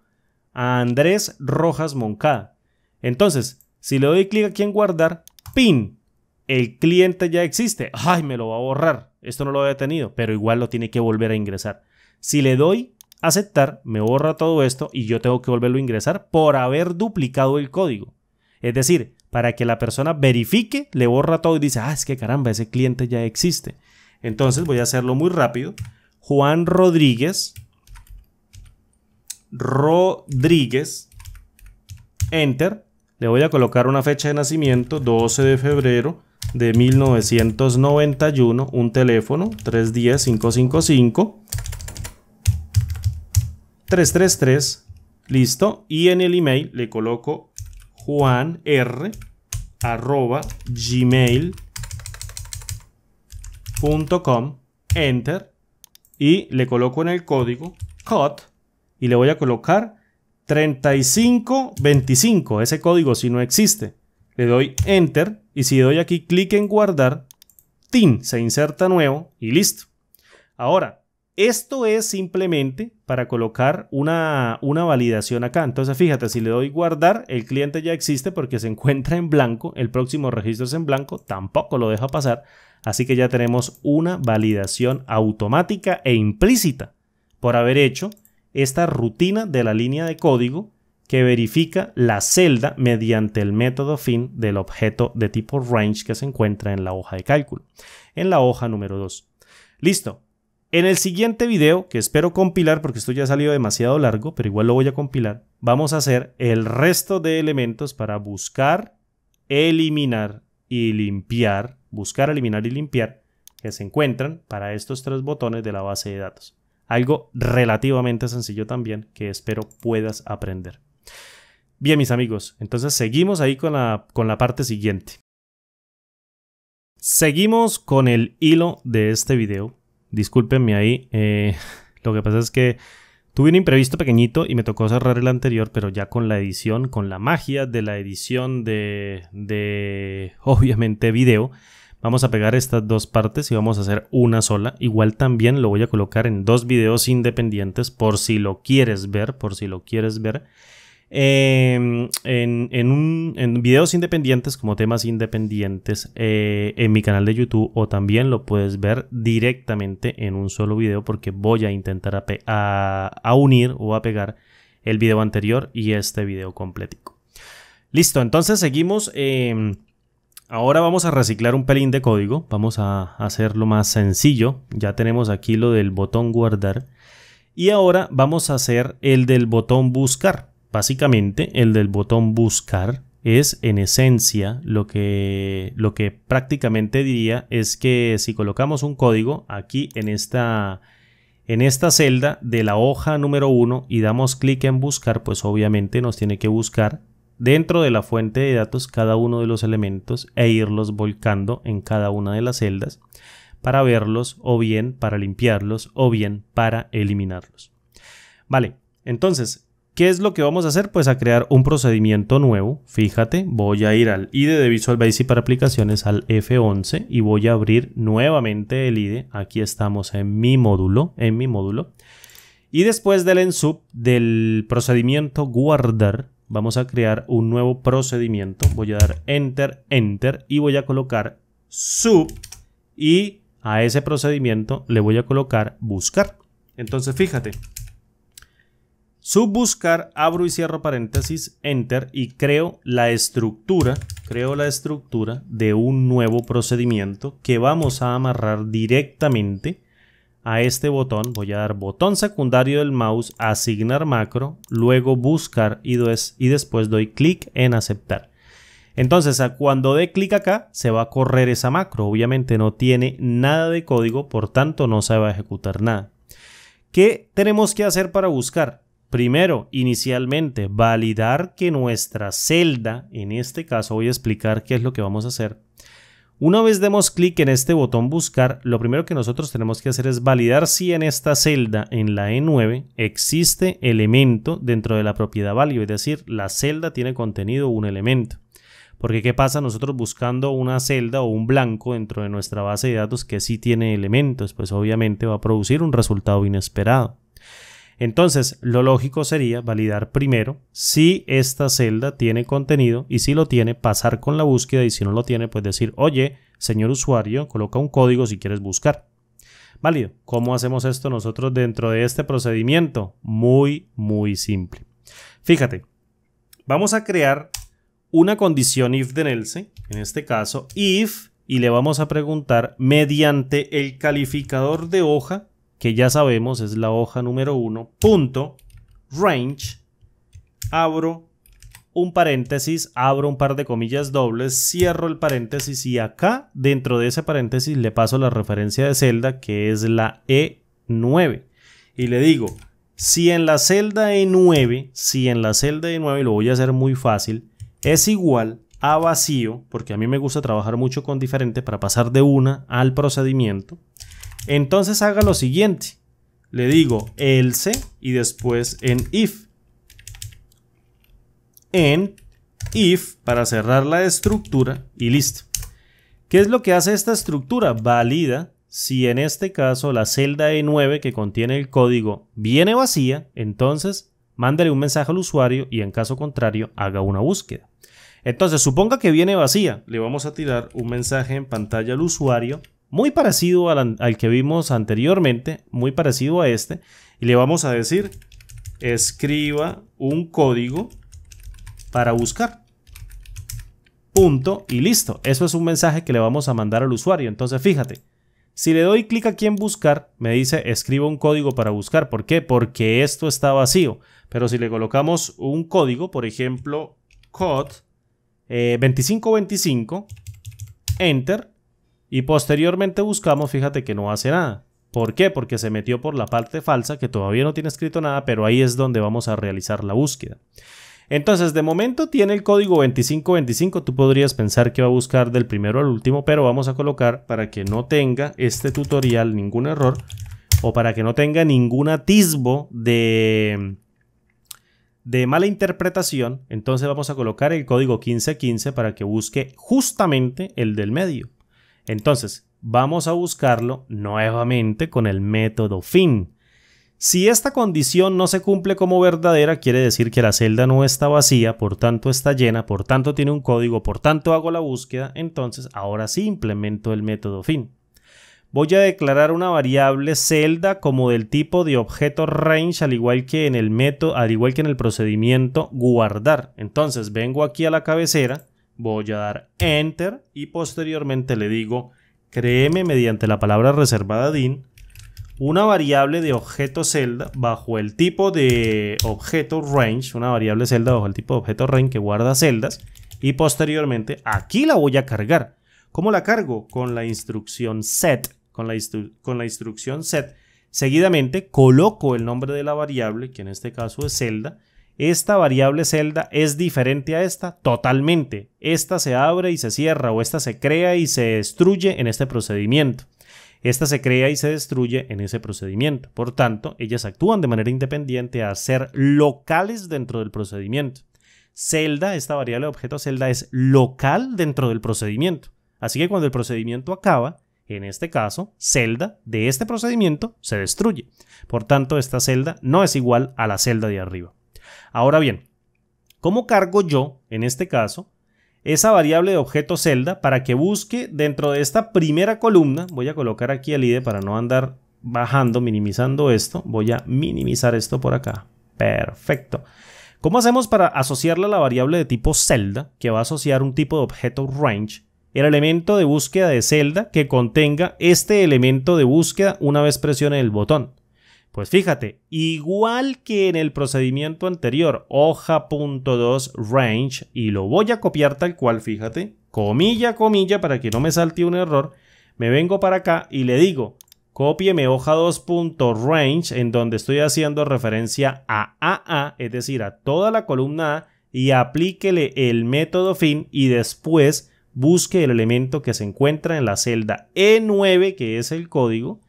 A Andrés Rojas Moncada. Entonces, si le doy clic aquí en guardar, ¡pin! El cliente ya existe. ¡Ay, me lo va a borrar! Esto no lo había tenido, pero igual lo tiene que volver a ingresar. Si le doy aceptar, me borra todo esto y yo tengo que volverlo a ingresar por haber duplicado el código. Es decir, para que la persona verifique, le borra todo y dice, es que caramba, ese cliente ya existe. Entonces voy a hacerlo muy rápido. Juan Rodríguez, enter. Le voy a colocar una fecha de nacimiento, 12 de febrero de 1991, un teléfono, 310-555-333, listo. Y en el email le coloco juanr@gmail.com, enter. Y le coloco en el código COD y le voy a colocar 3525, ese código si no existe. Le doy enter y si doy aquí clic en guardar, ¡tin!, se inserta nuevo y listo. Ahora, esto es simplemente para colocar una validación acá. Entonces fíjate, si le doy guardar, el cliente ya existe porque se encuentra en blanco, el próximo registro es en blanco, tampoco lo deja pasar. Así que ya tenemos una validación automática e implícita por haber hecho esta rutina de la línea de código que verifica la celda mediante el método fin del objeto de tipo range que se encuentra en la hoja de cálculo, en la hoja número 2. Listo. En el siguiente video, que espero compilar porque esto ya ha salido demasiado largo, pero igual lo voy a compilar, vamos a hacer el resto de elementos para buscar, eliminar y limpiar, que se encuentran para estos 3 botones de la base de datos. Algo relativamente sencillo también que espero puedas aprender. Bien, mis amigos, entonces seguimos ahí con la parte siguiente. Seguimos con el hilo de este video. Discúlpenme ahí, lo que pasa es que tuve un imprevisto pequeñito y me tocó cerrar el anterior, pero ya con la edición, con la magia de la edición de obviamente video, vamos a pegar estas dos partes y vamos a hacer una sola. Igual también lo voy a colocar en 2 videos independientes por si lo quieres ver, en videos independientes como temas independientes en mi canal de YouTube, o también lo puedes ver directamente en un solo video porque voy a intentar a unir o a pegar el video anterior y este video completico. Listo, entonces seguimos. Ahora vamos a reciclar un pelín de código, vamos a hacerlo más sencillo. Ya tenemos aquí lo del botón guardar y ahora vamos a hacer el del botón buscar. Básicamente el del botón buscar es en esencia lo que prácticamente diría es que si colocamos un código aquí en esta celda de la hoja número 1 y damos clic en buscar, pues obviamente nos tiene que buscar dentro de la fuente de datos cada uno de los elementos e irlos volcando en cada una de las celdas para verlos, o bien para limpiarlos, o bien para eliminarlos. Vale, entonces, ¿qué es lo que vamos a hacer? Pues a crear un procedimiento nuevo. Fíjate, voy a ir al IDE de Visual Basic para aplicaciones, al F11, y voy a abrir nuevamente el IDE. Aquí estamos en mi módulo. Y después del ensub del procedimiento guardar, vamos a crear un nuevo procedimiento. Voy a dar enter, enter y voy a colocar sub y a ese procedimiento le voy a colocar buscar. Entonces fíjate, sub buscar, abro y cierro paréntesis, enter y creo la estructura de un nuevo procedimiento que vamos a amarrar directamente a este botón. Voy a dar botón secundario del mouse, asignar macro, luego buscar y después doy clic en aceptar. Entonces cuando dé clic acá se va a correr esa macro. Obviamente no tiene nada de código, por tanto no se va a ejecutar nada. ¿Qué tenemos que hacer para buscar? Primero, inicialmente, validar que nuestra celda, en este caso voy a explicar qué es lo que vamos a hacer. Una vez demos clic en este botón buscar, lo primero que nosotros tenemos que hacer es validar si en esta celda, en la E9, existe elemento dentro de la propiedad value, es decir, la celda tiene contenido un elemento. Porque ¿qué pasa nosotros buscando una celda o un blanco dentro de nuestra base de datos que sí tiene elementos? Pues obviamente va a producir un resultado inesperado. Entonces, lo lógico sería validar primero si esta celda tiene contenido y si lo tiene, pasar con la búsqueda y si no lo tiene, pues decir, oye, señor usuario, coloca un código si quieres buscar. Válido. ¿Cómo hacemos esto nosotros dentro de este procedimiento? Muy simple. Fíjate, vamos a crear una condición if then else, en este caso if, y le vamos a preguntar mediante el calificador de hoja, que ya sabemos es la hoja número 1, punto, range, abro un paréntesis, abro un par de comillas dobles, cierro el paréntesis y acá dentro de ese paréntesis le paso la referencia de celda que es la E9 y le digo, si en la celda E9, lo voy a hacer muy fácil, es igual a vacío, porque a mí me gusta trabajar mucho con diferente para pasar de una al procedimiento. Entonces haga lo siguiente, le digo else y después en if para cerrar la estructura y listo. ¿Qué es lo que hace esta estructura? Valida si en este caso la celda E9 que contiene el código viene vacía, entonces mándale un mensaje al usuario y en caso contrario haga una búsqueda. Entonces suponga que viene vacía, le vamos a tirar un mensaje en pantalla al usuario muy parecido al que vimos anteriormente, muy parecido a este, y le vamos a decir escriba un código para buscar. Punto y listo. Eso es un mensaje que le vamos a mandar al usuario. Entonces fíjate, si le doy clic aquí en buscar, me dice escriba un código para buscar. ¿Por qué? Porque esto está vacío. Pero si le colocamos un código, por ejemplo, code 2525, enter, y posteriormente buscamos, fíjate que no hace nada. ¿Por qué? Porque se metió por la parte falsa que todavía no tiene escrito nada, pero ahí es donde vamos a realizar la búsqueda. Entonces, de momento tiene el código 2525. Tú podrías pensar que va a buscar del primero al último, pero vamos a colocar para que no tenga este tutorial ningún error o para que no tenga ningún atisbo de mala interpretación. Entonces vamos a colocar el código 1515 para que busque justamente el del medio. Entonces, vamos a buscarlo nuevamente con el método fin. Si esta condición no se cumple como verdadera, quiere decir que la celda no está vacía, por tanto está llena, por tanto tiene un código, por tanto hago la búsqueda, entonces ahora sí implemento el método fin. Voy a declarar una variable celda como del tipo de objeto range, al igual que en el procedimiento guardar. Entonces vengo aquí a la cabecera, voy a dar enter y posteriormente le digo créeme mediante la palabra reservada din una variable de objeto celda bajo el tipo de objeto range, una variable celda bajo el tipo de objeto range que guarda celdas y posteriormente aquí la voy a cargar. ¿Cómo la cargo? Con la instrucción set. Con la instrucción set, seguidamente coloco el nombre de la variable, que en este caso es celda. Esta variable celda es diferente a esta totalmente. Esta se abre y se cierra o esta se crea y se destruye en este procedimiento. Esta se crea y se destruye en ese procedimiento. Por tanto, ellas actúan de manera independiente a ser locales dentro del procedimiento. Celda, esta variable de objeto celda es local dentro del procedimiento. Así que cuando el procedimiento acaba, en este caso, celda de este procedimiento se destruye. Por tanto, esta celda no es igual a la celda de arriba. Ahora bien, ¿cómo cargo yo, en este caso, esa variable de objeto celda para que busque dentro de esta primera columna? Voy a colocar aquí el ID para no andar bajando, minimizando esto. Voy a minimizar esto por acá. Perfecto. ¿Cómo hacemos para asociarle a la variable de tipo celda, que va a asociar un tipo de objeto range, el elemento de búsqueda de celda que contenga este elemento de búsqueda una vez presione el botón? Pues fíjate, igual que en el procedimiento anterior, hoja.2 range, y lo voy a copiar tal cual, fíjate, comilla, comilla, para que no me salte un error, me vengo para acá y le digo, cópieme hoja2.range, en donde estoy haciendo referencia a AA, es decir, a toda la columna A, y aplíquele el método fin y después busque el elemento que se encuentra en la celda E9, que es el código,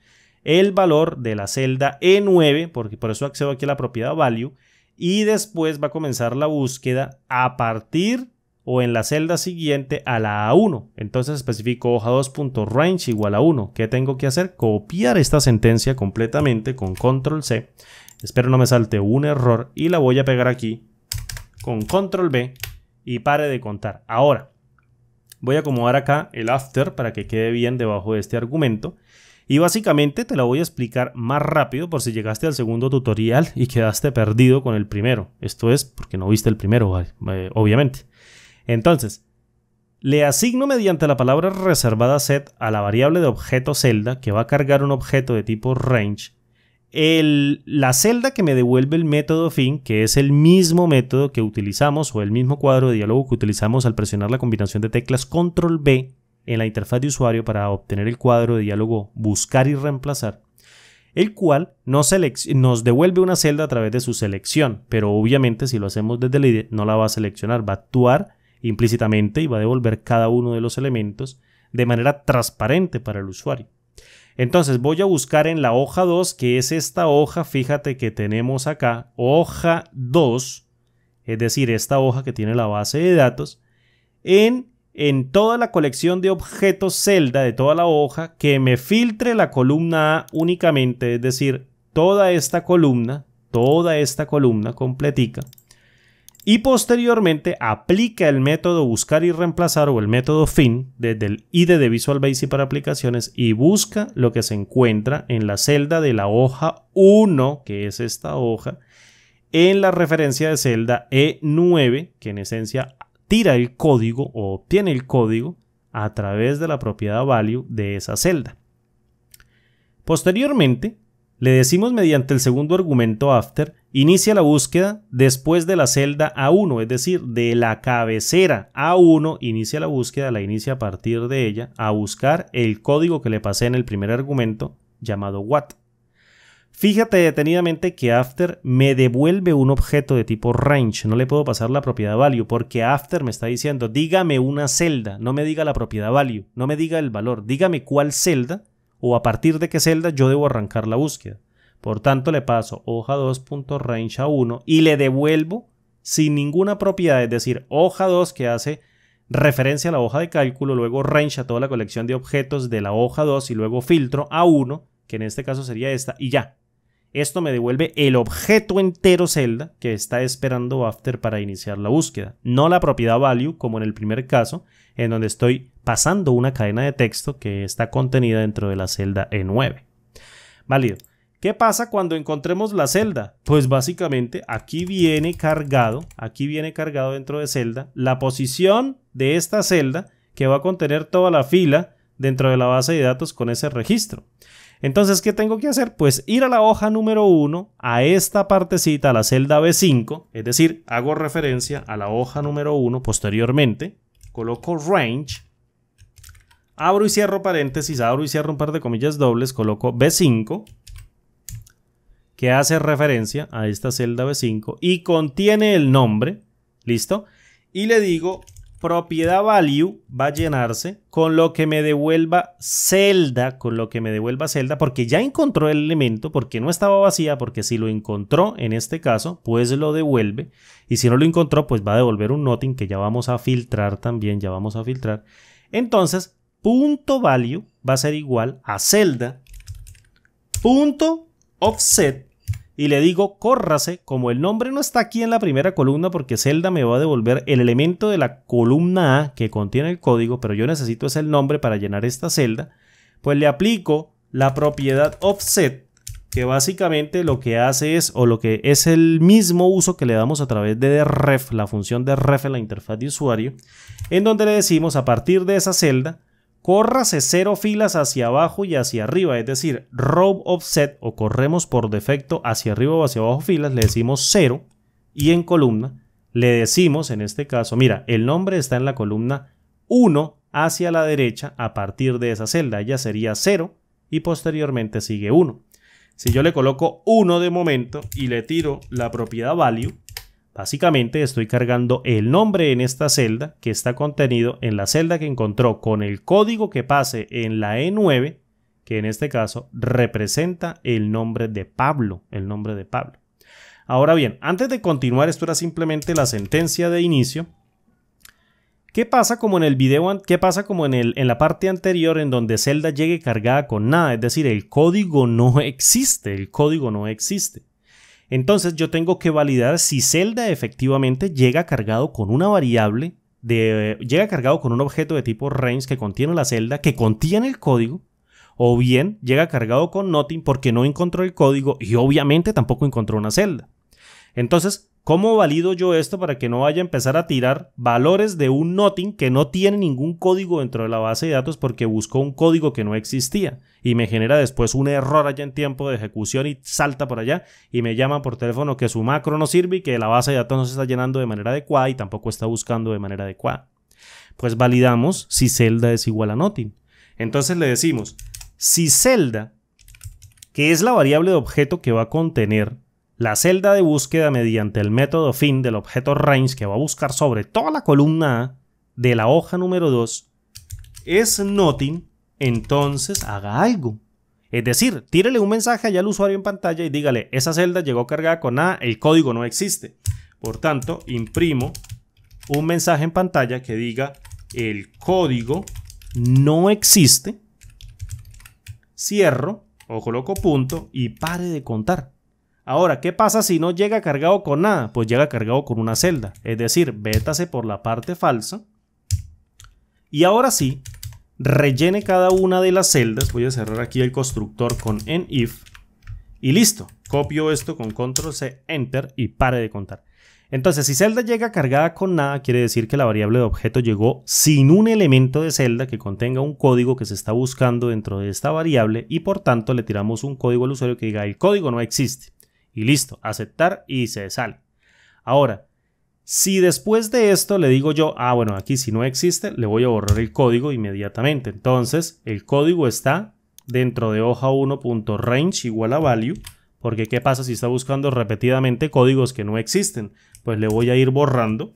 el valor de la celda E9, porque por eso accedo aquí a la propiedad value, y después va a comenzar la búsqueda a partir o en la celda siguiente a la A1. Entonces especifico hoja2.range igual a 1. ¿Qué tengo que hacer? Copiar esta sentencia completamente con control C Espero no me salte un error y la voy a pegar aquí con control B y pare de contar. Ahora voy a acomodar acá el after para que quede bien debajo de este argumento. Y básicamente te la voy a explicar más rápido por si llegaste al segundo tutorial y quedaste perdido con el primero. Esto es porque no viste el primero, obviamente. Entonces, le asigno mediante la palabra reservada set a la variable de objeto celda que va a cargar un objeto de tipo range la celda que me devuelve el método fin, que es el mismo método que utilizamos o el mismo cuadro de diálogo que utilizamos al presionar la combinación de teclas control B en la interfaz de usuario para obtener el cuadro de diálogo buscar y reemplazar, el cual nos devuelve una celda a través de su selección, pero obviamente si lo hacemos desde el IDE no la va a seleccionar, va a actuar implícitamente y va a devolver cada uno de los elementos de manera transparente para el usuario. Entonces voy a buscar en la hoja 2, que es esta hoja, fíjate que tenemos acá, hoja 2, es decir, esta hoja que tiene la base de datos, en toda la colección de objetos celda de toda la hoja, que me filtre la columna A únicamente, es decir, toda esta columna completica, y posteriormente aplica el método buscar y reemplazar o el método fin desde el IDE de Visual Basic para aplicaciones y busca lo que se encuentra en la celda de la hoja 1, que es esta hoja, en la referencia de celda E9, que en esencia tira el código o obtiene el código a través de la propiedad value de esa celda. Posteriormente, le decimos mediante el segundo argumento after, inicia la búsqueda después de la celda A1, es decir, de la cabecera A1, inicia la búsqueda, la inicia a partir de ella, a buscar el código que le pasé en el primer argumento llamado what. Fíjate detenidamente que after me devuelve un objeto de tipo range, no le puedo pasar la propiedad value porque after me está diciendo dígame una celda, no me diga la propiedad value, no me diga el valor, dígame cuál celda o a partir de qué celda yo debo arrancar la búsqueda. Por tanto le paso hoja 2.range A1 y le devuelvo sin ninguna propiedad, es decir, hoja 2 que hace referencia a la hoja de cálculo, luego range a toda la colección de objetos de la hoja 2 y luego filtro A1, que en este caso sería esta, y ya. Esto me devuelve el objeto entero celda que está esperando after para iniciar la búsqueda, no la propiedad value como en el primer caso, en donde estoy pasando una cadena de texto que está contenida dentro de la celda E9. Válido. ¿Qué pasa cuando encontremos la celda? Pues básicamente aquí viene cargado dentro de celda la posición de esta celda que va a contener toda la fila dentro de la base de datos con ese registro. Entonces, ¿qué tengo que hacer? Pues ir a la hoja número 1, a esta partecita, a la celda B5, es decir, hago referencia a la hoja número 1 posteriormente, coloco range, abro y cierro paréntesis, abro y cierro un par de comillas dobles, coloco B5, que hace referencia a esta celda B5 y contiene el nombre, ¿listo? Y le digo propiedad value va a llenarse con lo que me devuelva celda, porque ya encontró el elemento, porque no estaba vacía, porque si lo encontró en este caso, pues lo devuelve, y si no lo encontró, pues va a devolver un nothing que ya vamos a filtrar también, Entonces, punto value va a ser igual a celda punto offset, y le digo córrase, como el nombre no está aquí en la primera columna porque celda me va a devolver el elemento de la columna A que contiene el código, pero yo necesito ese nombre para llenar esta celda, pues le aplico la propiedad offset, que básicamente lo que hace es, o lo que es el mismo uso que le damos a través de ref, la función de ref en la interfaz de usuario, en donde le decimos a partir de esa celda, córrase 0 filas hacia abajo y hacia arriba, es decir, row offset, o corremos por defecto hacia arriba o hacia abajo filas, le decimos 0, y en columna le decimos, en este caso, mira, el nombre está en la columna 1 hacia la derecha a partir de esa celda, ya sería 0 y posteriormente sigue 1. Si yo le coloco 1 de momento y le tiro la propiedad value, básicamente estoy cargando el nombre en esta celda que está contenido en la celda que encontró con el código que pase en la E9, que en este caso representa el nombre de Pablo, Ahora bien, antes de continuar, esto era simplemente la sentencia de inicio. ¿Qué pasa como en el video? ¿Qué pasa como en la parte anterior en donde celda llegue cargada con nada? Es decir, el código no existe, Entonces yo tengo que validar si celda efectivamente llega cargado con una variable, llega cargado con un objeto de tipo range que contiene la celda, que contiene el código, o bien llega cargado con nothing porque no encontró el código y obviamente tampoco encontró una celda. Entonces, ¿cómo valido yo esto para que no vaya a empezar a tirar valores de un nothing que no tiene ningún código dentro de la base de datos porque buscó un código que no existía y me genera después un error allá en tiempo de ejecución y salta por allá y me llama por teléfono que su macro no sirve y que la base de datos no se está llenando de manera adecuada y tampoco está buscando de manera adecuada? Pues validamos si celda es igual a nothing. Entonces le decimos, si celda, que es la variable de objeto que va a contener la celda de búsqueda mediante el método fin del objeto range que va a buscar sobre toda la columna A de la hoja número 2, es nothing, entonces haga algo. Es decir, tírele un mensaje allá al usuario en pantalla y dígale, esa celda llegó cargada con A, el código no existe. Por tanto, imprimo un mensaje en pantalla que diga, el código no existe, cierro o coloco punto y pare de contar. Ahora, ¿qué pasa si no llega cargado con nada? Pues llega cargado con una celda, es decir, vétase por la parte falsa. Y ahora sí, rellene cada una de las celdas. Voy a cerrar aquí el constructor con enif y listo. Copio esto con control C, enter y pare de contar. Entonces, si celda llega cargada con nada, quiere decir que la variable de objeto llegó sin un elemento de celda que contenga un código que se está buscando dentro de esta variable y por tanto le tiramos un código al usuario que diga, el código no existe. Y listo, aceptar y se sale. Ahora, si después de esto le digo yo, bueno, aquí si no existe, le voy a borrar el código inmediatamente. Entonces, el código está dentro de hoja 1.range igual a value, porque ¿qué pasa si está buscando repetidamente códigos que no existen? Pues le voy a ir borrando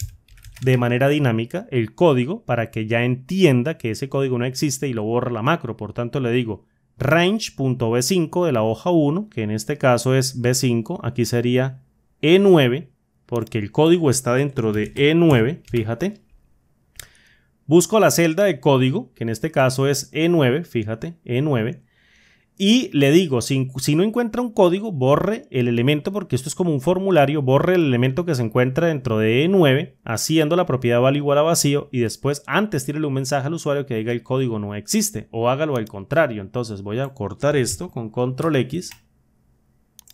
de manera dinámica el código para que ya entienda que ese código no existe y lo borra la macro. Por tanto, le digo range.b5 de la hoja 1, que en este caso es b5, aquí sería e9, porque el código está dentro de e9, fíjate. Busco la celda de código, que en este caso es e9, fíjate, e9. Y le digo, si no encuentra un código, borre el elemento, porque esto es como un formulario, borre el elemento que se encuentra dentro de E9, haciendo la propiedad value igual a vacío, y después antes tírele un mensaje al usuario que diga el código no existe, o hágalo al contrario. Entonces voy a cortar esto con control X,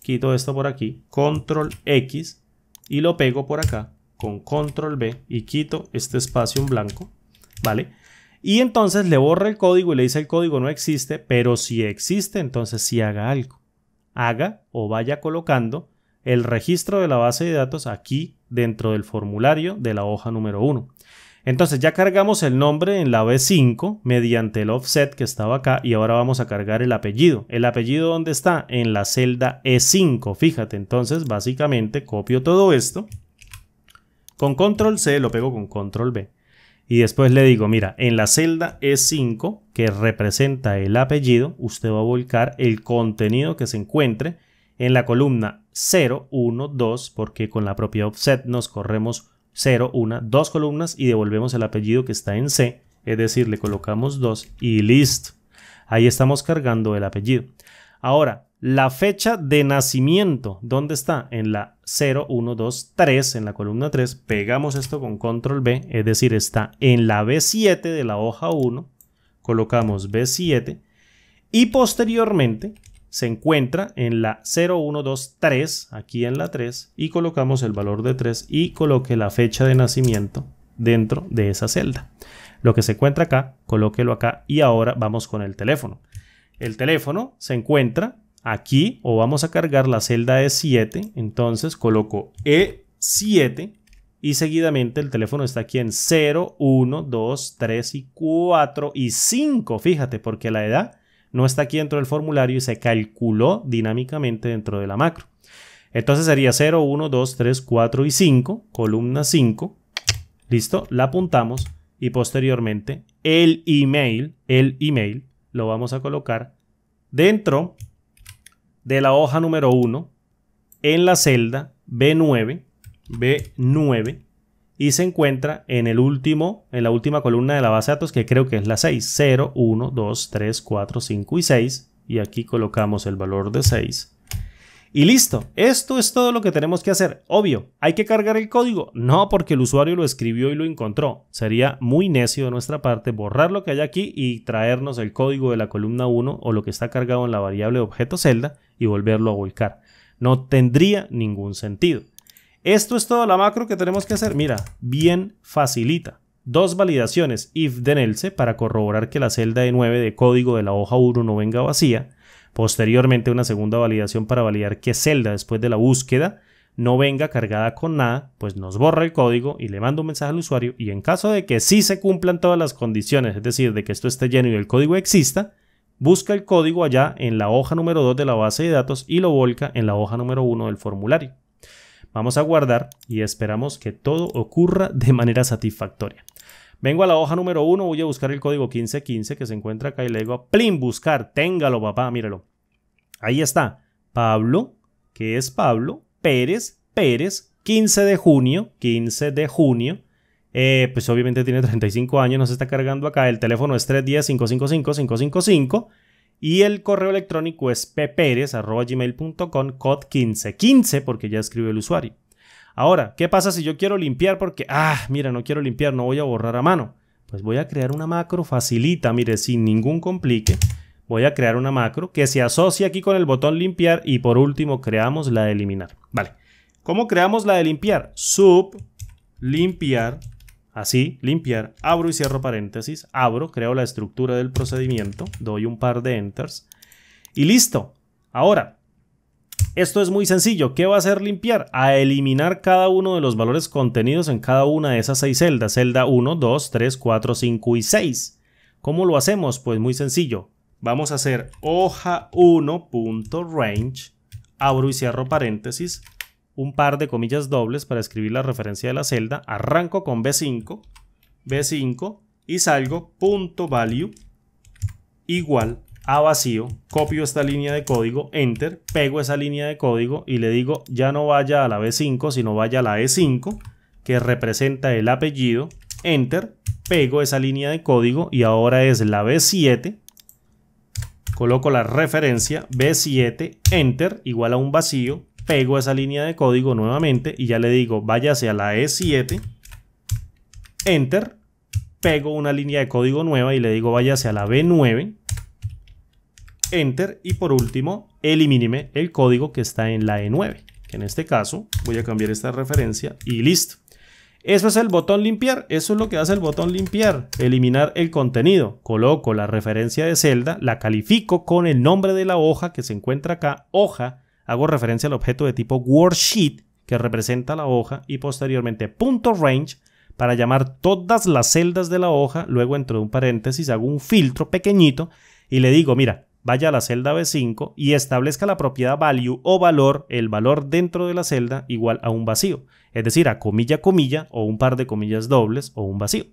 quito esto por aquí, control X, y lo pego por acá con control B, y quito este espacio en blanco, ¿vale? Y entonces le borra el código y le dice el código no existe, pero si existe, entonces sí haga algo. Haga o vaya colocando el registro de la base de datos aquí dentro del formulario de la hoja número 1. Entonces ya cargamos el nombre en la B5 mediante el offset que estaba acá y ahora vamos a cargar el apellido. ¿El apellido dónde está? En la celda E5, fíjate. Entonces básicamente copio todo esto. Con control C lo pego con control B. Y después le digo, mira, en la celda E5, que representa el apellido, usted va a volcar el contenido que se encuentre en la columna 0, 1, 2, porque con la propiedad offset nos corremos 0, 1, 2 columnas y devolvemos el apellido que está en C, es decir, le colocamos 2 y listo. Ahí estamos cargando el apellido. Ahora, la fecha de nacimiento, ¿dónde está? En la 0, 1, 2, 3, en la columna 3, pegamos esto con control B, es decir, está en la B7 de la hoja 1, colocamos B7 y posteriormente se encuentra en la 0, 1, 2, 3, aquí en la 3, y colocamos el valor de 3 y coloque la fecha de nacimiento dentro de esa celda. Lo que se encuentra acá, colóquelo acá y ahora vamos con el teléfono. El teléfono se encuentra aquí o vamos a cargar la celda E7, entonces coloco E7 y seguidamente el teléfono está aquí en 0, 1, 2, 3 y 4 y 5, fíjate, porque la edad no está aquí dentro del formulario y se calculó dinámicamente dentro de la macro. Entonces sería 0, 1, 2, 3, 4 y 5, columna 5, listo, la apuntamos y posteriormente el email lo vamos a colocar dentro de la hoja número 1 en la celda B9 y se encuentra en la última columna de la base de datos que creo que es la 6, 0, 1, 2, 3, 4, 5 y 6 y aquí colocamos el valor de 6 Y listo, esto es todo lo que tenemos que hacer. Obvio, ¿hay que cargar el código? No, porque el usuario lo escribió y lo encontró. Sería muy necio de nuestra parte borrar lo que hay aquí y traernos el código de la columna 1 o lo que está cargado en la variable objeto celda y volverlo a volcar. No tendría ningún sentido. Esto es toda la macro que tenemos que hacer. Mira, bien facilita. Dos validaciones if then else para corroborar que la celda E9 de código de la hoja 1 no venga vacía. Posteriormente una segunda validación para validar que celda después de la búsqueda no venga cargada con nada, pues nos borra el código y le manda un mensaje al usuario, y en caso de que sí se cumplan todas las condiciones, es decir, de que esto esté lleno y el código exista, busca el código allá en la hoja número 2 de la base de datos y lo volca en la hoja número 1 del formulario. Vamos a guardar y esperamos que todo ocurra de manera satisfactoria. Vengo a la hoja número 1, voy a buscar el código 1515 que se encuentra acá y le digo, ¡plin! Buscar, téngalo papá, míralo. Ahí está, Pablo, que es Pablo, Pérez, 15 de junio, pues obviamente tiene 35 años, nos está cargando acá, el teléfono es 310-555-555 y el correo electrónico es pperez@gmail.com, code 1515 porque ya escribió el usuario. Ahora, ¿qué pasa si yo quiero limpiar porque, mira, no quiero limpiar, no voy a borrar a mano? Pues voy a crear una macro facilita, mire, sin ningún complique. Voy a crear una macro que se asocia aquí con el botón limpiar y por último creamos la de eliminar. Vale, ¿cómo creamos la de limpiar? Sub limpiar, así, limpiar, abro y cierro paréntesis, abro, creo la estructura del procedimiento, doy un par de enters y listo. Ahora, esto es muy sencillo. ¿Qué va a hacer limpiar? A eliminar cada uno de los valores contenidos en cada una de esas 6 celdas. Celda 1, 2, 3, 4, 5 y 6. ¿Cómo lo hacemos? Pues muy sencillo. Vamos a hacer hoja1.range, abro y cierro paréntesis, un par de comillas dobles para escribir la referencia de la celda. Arranco con B5 y salgo .value igual a vacío, copio esta línea de código, enter, pego esa línea de código y le digo ya no vaya a la B5 sino vaya a la E5 que representa el apellido, enter, pego esa línea de código y ahora es la B7, coloco la referencia B7, enter, igual a un vacío, pego esa línea de código nuevamente y ya le digo váyase a la E7, enter, pego una línea de código nueva y le digo váyase a la B9, enter y por último elimíneme el código que está en la E9, que en este caso voy a cambiar esta referencia y listo. Eso es el botón limpiar, eso es lo que hace el botón limpiar, eliminar el contenido. Coloco la referencia de celda, la califico con el nombre de la hoja que se encuentra acá, hoja, hago referencia al objeto de tipo worksheet que representa la hoja y posteriormente .range para llamar todas las celdas de la hoja, luego dentro de un paréntesis hago un filtro pequeñito y le digo mira, vaya a la celda B5 y establezca la propiedad value o valor, el valor dentro de la celda igual a un vacío, es decir, a comilla, comilla o un par de comillas dobles o un vacío.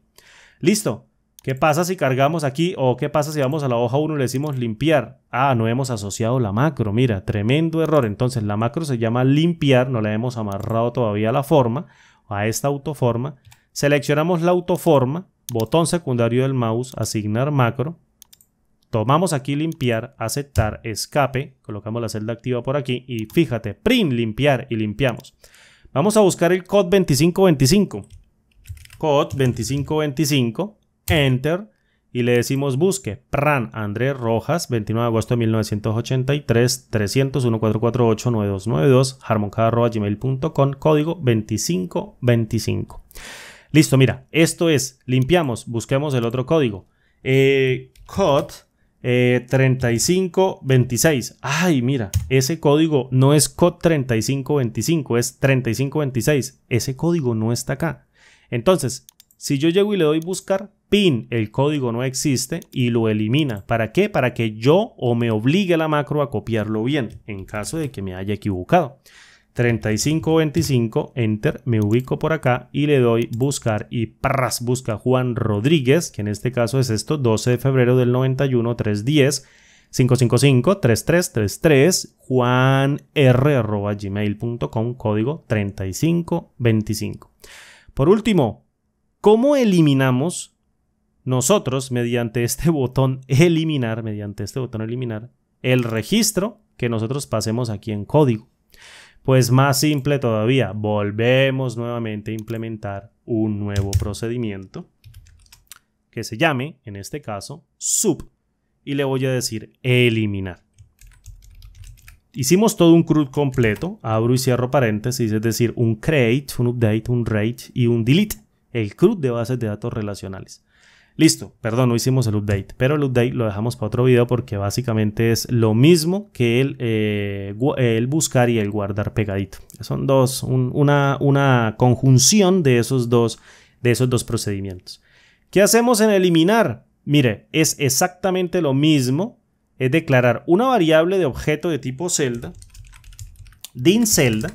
Listo. ¿Qué pasa si cargamos aquí o qué pasa si vamos a la hoja 1 y le decimos limpiar? No hemos asociado la macro, mira, tremendo error. Entonces la macro se llama limpiar, no la hemos amarrado todavía a la forma, a esta autoforma. Seleccionamos la autoforma, botón secundario del mouse, asignar macro. Tomamos aquí limpiar, aceptar, escape, colocamos la celda activa por aquí y fíjate, print, limpiar y limpiamos. Vamos a buscar el code 2525. Code 2525, enter y le decimos busque Pran Andrés Rojas, 29 de agosto de 1983, 300-1448-9292, harmoncada@gmail.com, código 2525. Listo, mira, esto es, limpiamos, busquemos el otro código. Code 3526. Mira, ese código no es code 3525, es 3526. Ese código no está acá. Entonces, si yo llego y le doy buscar, pin, el código no existe y lo elimina. ¿Para qué? Para que yo o me obligue la macro a copiarlo bien, en caso de que me haya equivocado. 3525, enter, me ubico por acá y le doy buscar y busca Juan Rodríguez, que en este caso es esto, 12 de febrero del 91, 310, 555-3333, juanr@gmail.com, código 3525. Por último, ¿cómo eliminamos nosotros mediante este botón eliminar, el registro que nosotros pasemos aquí en código? Pues más simple todavía, volvemos nuevamente a implementar un nuevo procedimiento que se llame, en este caso, sub, y le voy a decir eliminar. Hicimos todo un CRUD completo, abro y cierro paréntesis, es decir, un create, un update, un rate y un delete, el CRUD de bases de datos relacionales. Listo, perdón, no hicimos el update, pero el update lo dejamos para otro video porque básicamente es lo mismo que el buscar y el guardar pegadito. Son una conjunción de esos dos procedimientos. ¿Qué hacemos en eliminar? Mire, es exactamente lo mismo, es declarar una variable de objeto de tipo celda, din celda.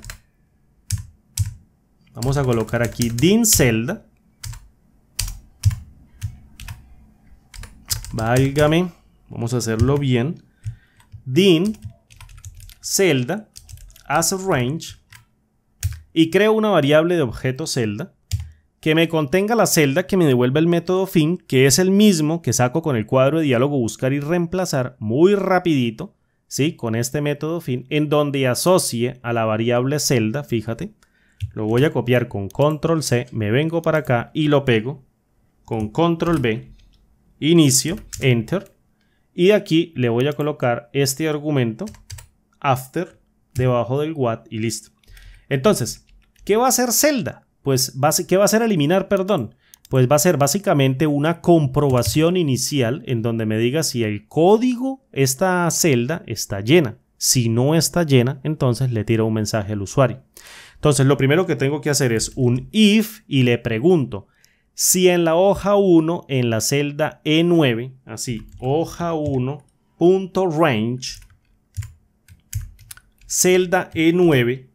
Vamos a colocar aquí din celda. Válgame, vamos a hacerlo bien. Din celda as range y creo una variable de objeto celda que me contenga la celda que me devuelve el método fin, que es el mismo que saco con el cuadro de diálogo buscar y reemplazar muy rapidito, ¿sí? Con este método fin, en donde asocie a la variable celda, fíjate, lo voy a copiar con control C, me vengo para acá y lo pego con control B. Inicio, enter, y aquí le voy a colocar este argumento after debajo del what y listo. Entonces, ¿qué va a hacer celda? Pues, ¿qué va a hacer eliminar, perdón? Pues va a ser básicamente una comprobación inicial en donde me diga si el código, esta celda, está llena. Si no está llena, entonces le tiro un mensaje al usuario. Entonces, lo primero que tengo que hacer es un if y le pregunto si en la hoja 1, en la celda E9, así, hoja 1.range, celda E9,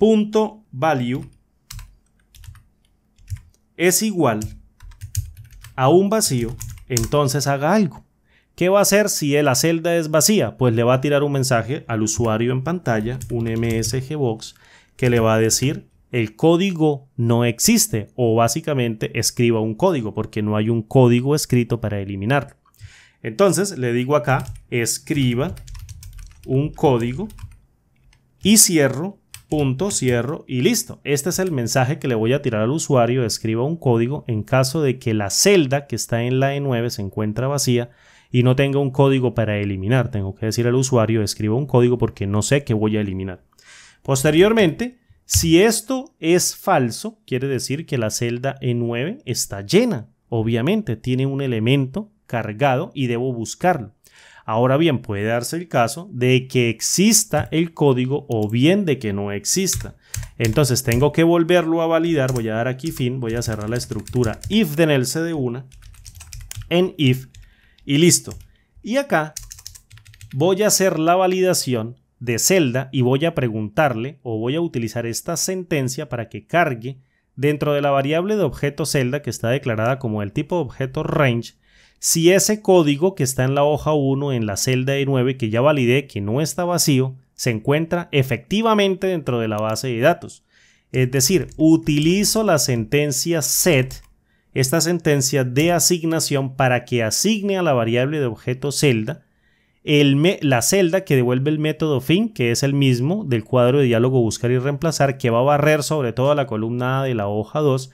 punto value es igual a un vacío, entonces haga algo. ¿Qué va a hacer si la celda es vacía? Pues le va a tirar un mensaje al usuario en pantalla, un msgbox, que le va a decir el código no existe, o básicamente escriba un código porque no hay un código escrito para eliminarlo. Entonces le digo acá, escriba un código y cierro, punto, cierro y listo. Este es el mensaje que le voy a tirar al usuario, escriba un código en caso de que la celda que está en la E9 se encuentre vacía y no tenga un código para eliminar. Tengo que decir al usuario, escriba un código porque no sé qué voy a eliminar. Posteriormente, si esto es falso, quiere decir que la celda E9 está llena. Obviamente tiene un elemento cargado y debo buscarlo. Ahora bien, puede darse el caso de que exista el código o bien de que no exista. Entonces tengo que volverlo a validar. Voy a dar aquí fin, voy a cerrar la estructura if de else de una, en if y listo. Y acá voy a hacer la validación de celda y voy a preguntarle o voy a utilizar esta sentencia para que cargue dentro de la variable de objeto celda que está declarada como el tipo de objeto range si ese código que está en la hoja 1 en la celda E9 que ya validé que no está vacío se encuentra efectivamente dentro de la base de datos. Es decir, utilizo la sentencia set, esta sentencia de asignación para que asigne a la variable de objeto celda la celda que devuelve el método fin, que es el mismo del cuadro de diálogo buscar y reemplazar, que va a barrer sobre toda la columna A de la hoja 2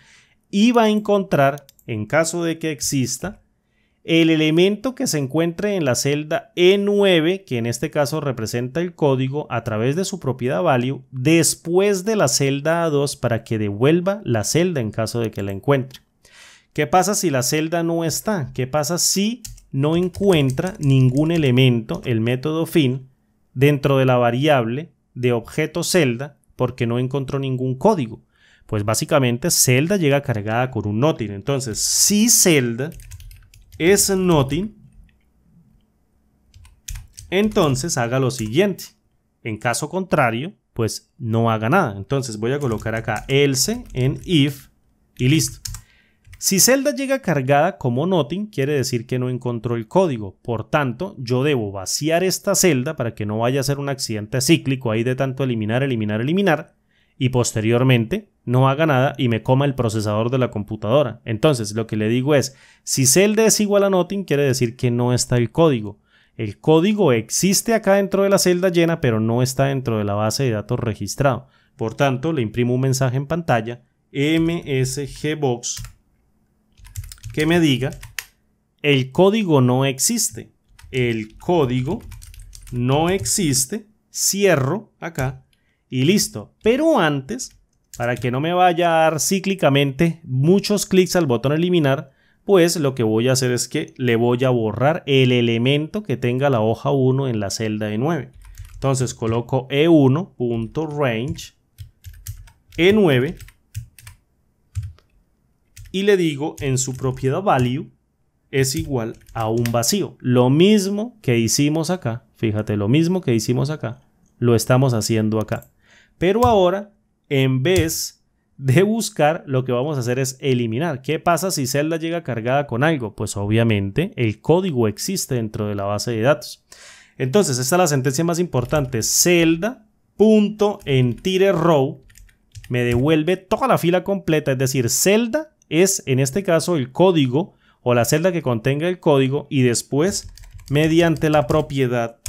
y va a encontrar, en caso de que exista, el elemento que se encuentre en la celda E9, que en este caso representa el código a través de su propiedad value, después de la celda A2 para que devuelva la celda en caso de que la encuentre. ¿Qué pasa si la celda no está? ¿Qué pasa si no encuentra ningún elemento, el método fin, dentro de la variable de objeto celda porque no encontró ningún código? Pues básicamente celda llega cargada con un nothing. Entonces, si celda es nothing, entonces haga lo siguiente. En caso contrario, pues no haga nada. Entonces voy a colocar acá else en if y listo. Si celda llega cargada como nothing, quiere decir que no encontró el código. Por tanto, yo debo vaciar esta celda para que no vaya a ser un accidente cíclico ahí de tanto eliminar, eliminar, eliminar. Y posteriormente no haga nada y me coma el procesador de la computadora. Entonces, lo que le digo es, si celda es igual a nothing, quiere decir que no está el código. El código existe acá dentro de la celda llena, pero no está dentro de la base de datos registrado. Por tanto, le imprimo un mensaje en pantalla, msgbox, que me diga, el código no existe. El código no existe, cierro acá y listo. Pero antes, para que no me vaya a dar cíclicamente muchos clics al botón eliminar, pues lo que voy a hacer es que le voy a borrar el elemento que tenga la hoja 1 en la celda de 9. Entonces coloco e1.range e9 y le digo en su propiedad value es igual a un vacío. Lo mismo que hicimos acá, fíjate, lo mismo que hicimos acá, lo estamos haciendo acá. Pero ahora, en vez de buscar, lo que vamos a hacer es eliminar. ¿Qué pasa si celda llega cargada con algo? Pues obviamente el código existe dentro de la base de datos. Entonces, esta es la sentencia más importante. Celda.entityRow me devuelve toda la fila completa, es decir, celda es en este caso el código o la celda que contenga el código y después mediante la propiedad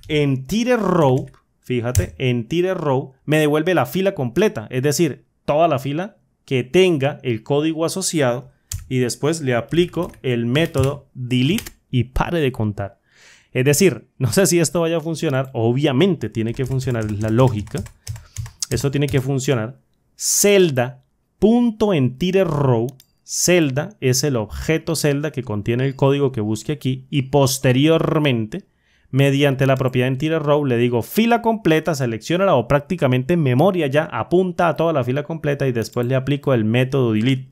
entityRow, fíjate, entityRow me devuelve la fila completa, es decir, toda la fila que tenga el código asociado y después le aplico el método delete y pare de contar. Es decir, no sé si esto vaya a funcionar, obviamente tiene que funcionar, es la lógica, eso tiene que funcionar. Celda.entityRow, celda es el objeto celda que contiene el código que busque aquí y posteriormente mediante la propiedad entityRow le digo fila completa, selecciónala o prácticamente en memoria ya apunta a toda la fila completa y después le aplico el método delete.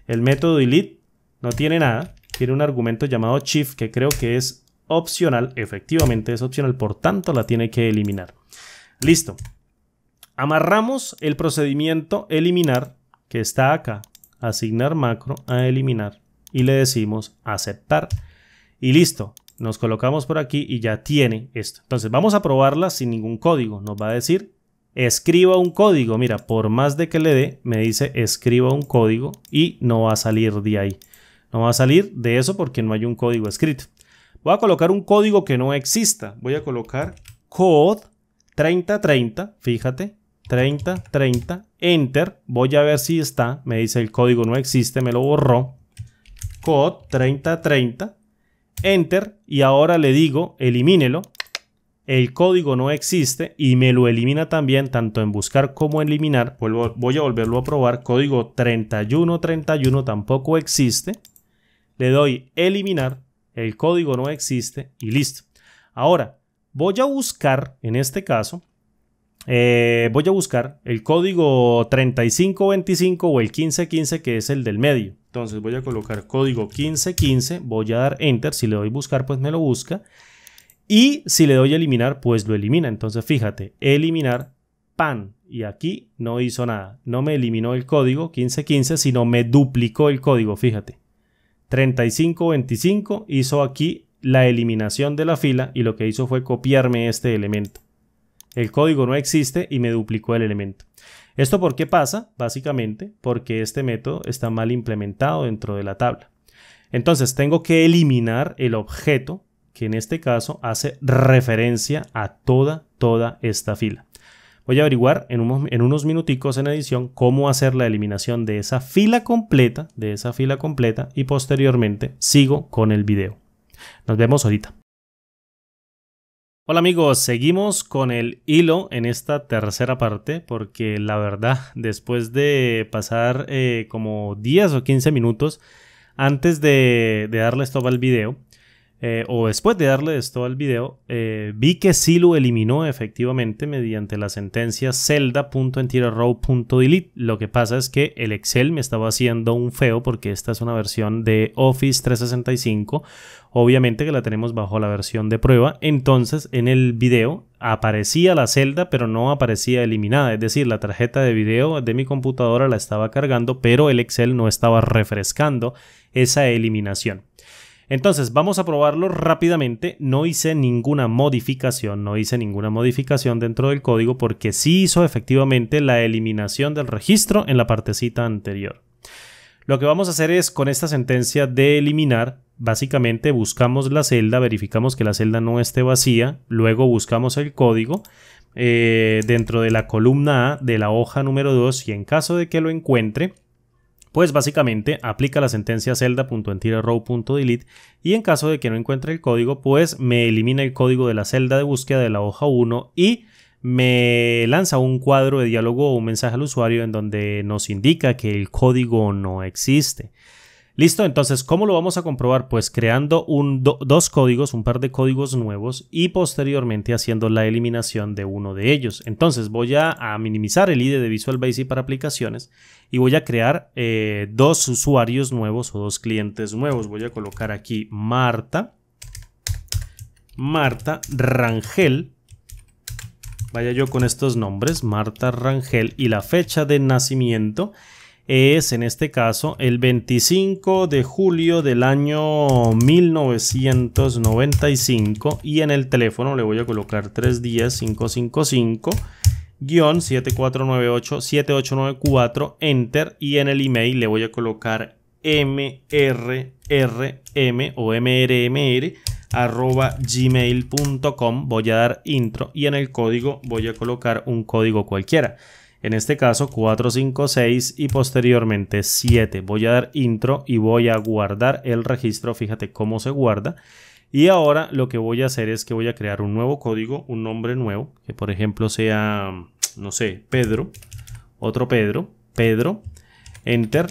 El método delete no tiene nada, tiene un argumento llamado shift que creo que es opcional, efectivamente es opcional, por tanto la tiene que eliminar. Listo. Amarramos el procedimiento eliminar que está acá, asignar macro a eliminar y le decimos aceptar y listo. Nos colocamos por aquí y ya tiene esto. Entonces vamos a probarla sin ningún código. Nos va a decir escriba un código. Mira, por más de que le dé, me dice escriba un código y no va a salir de ahí. No va a salir de eso porque no hay un código escrito. Voy a colocar un código que no exista. Voy a colocar code 3030. Fíjate, 3030. Enter. Voy a ver si está. Me dice el código no existe. Me lo borró. Code 3030. Enter y ahora le digo elimínelo, el código no existe y me lo elimina también tanto en buscar como eliminar. Voy a volverlo a probar, código 3131 tampoco existe, le doy eliminar, el código no existe y listo. Ahora voy a buscar, en este caso, voy a buscar el código 3525 o el 1515 que es el del medio. Entonces voy a colocar código 1515, voy a dar enter, si le doy buscar pues me lo busca y si le doy eliminar pues lo elimina. Entonces fíjate, eliminar pan y aquí no hizo nada, no me eliminó el código 1515 sino me duplicó el código, fíjate. 3525 hizo aquí la eliminación de la fila y lo que hizo fue copiarme este elemento. El código no existe y me duplicó el elemento. ¿Esto por qué pasa? Básicamente porque este método está mal implementado dentro de la tabla. Entonces tengo que eliminar el objeto que en este caso hace referencia a toda esta fila. Voy a averiguar en unos minuticos en edición cómo hacer la eliminación de esa fila completa, y posteriormente sigo con el video. Nos vemos ahorita. Hola amigos, seguimos con el hilo en esta tercera parte porque la verdad después de pasar como 10 o 15 minutos antes de darle stop al video o después de darle stop al video vi que sí lo eliminó efectivamente mediante la sentencia celda.entityRow.delete. Lo que pasa es que el Excel me estaba haciendo un feo porque esta es una versión de Office 365. Obviamente que la tenemos bajo la versión de prueba, entonces en el video aparecía la celda pero no aparecía eliminada, es decir, la tarjeta de video de mi computadora la estaba cargando pero el Excel no estaba refrescando esa eliminación. Entonces vamos a probarlo rápidamente. No hice ninguna modificación dentro del código porque sí hizo efectivamente la eliminación del registro en la partecita anterior. Lo que vamos a hacer es con esta sentencia de eliminar, básicamente buscamos la celda, verificamos que la celda no esté vacía, luego buscamos el código dentro de la columna A de la hoja número 2 y en caso de que lo encuentre, pues básicamente aplica la sentencia celda.entityRow.delete y en caso de que no encuentre el código, pues me elimina el código de la celda de búsqueda de la hoja 1 y me lanza un cuadro de diálogo o un mensaje al usuario en donde nos indica que el código no existe. Listo, entonces, ¿cómo lo vamos a comprobar? Pues creando dos códigos, un par de códigos nuevos y posteriormente haciendo la eliminación de uno de ellos. Entonces voy a minimizar el IDE de Visual Basic para aplicaciones y voy a crear dos usuarios nuevos o dos clientes nuevos. Voy a colocar aquí Marta Rangel. Vaya yo con estos nombres, Marta Rangel, y la fecha de nacimiento es en este caso el 25 de julio del año 1995 y en el teléfono le voy a colocar 310-555-7498-7894, enter, y en el email le voy a colocar mrrm o mrmr @gmail.com, voy a dar intro y en el código voy a colocar un código cualquiera, en este caso 456 y posteriormente 7. Voy a dar intro y voy a guardar el registro, fíjate cómo se guarda. Y ahora lo que voy a hacer es que voy a crear un nuevo código, un nombre nuevo, que por ejemplo sea, no sé, Pedro, otro Pedro, enter,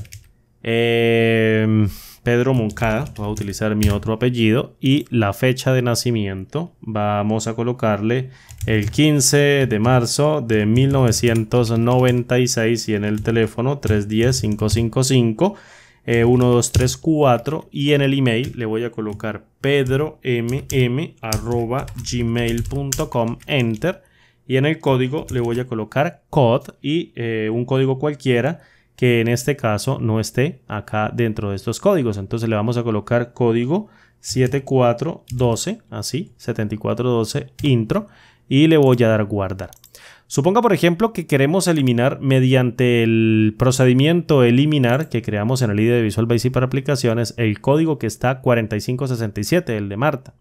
Pedro Moncada, voy a utilizar mi otro apellido y la fecha de nacimiento, vamos a colocarle el 15 de marzo de 1996 y en el teléfono 310-555-1234 y en el email le voy a colocar pedromm@gmail.com, enter, y en el código le voy a colocar code y un código cualquiera que en este caso no esté acá dentro de estos códigos. Entonces le vamos a colocar código 7412, así, 7412 intro, y le voy a dar guardar. Suponga por ejemplo que queremos eliminar mediante el procedimiento eliminar que creamos en el IDE de Visual Basic para aplicaciones el código que está 4567, el de Marta.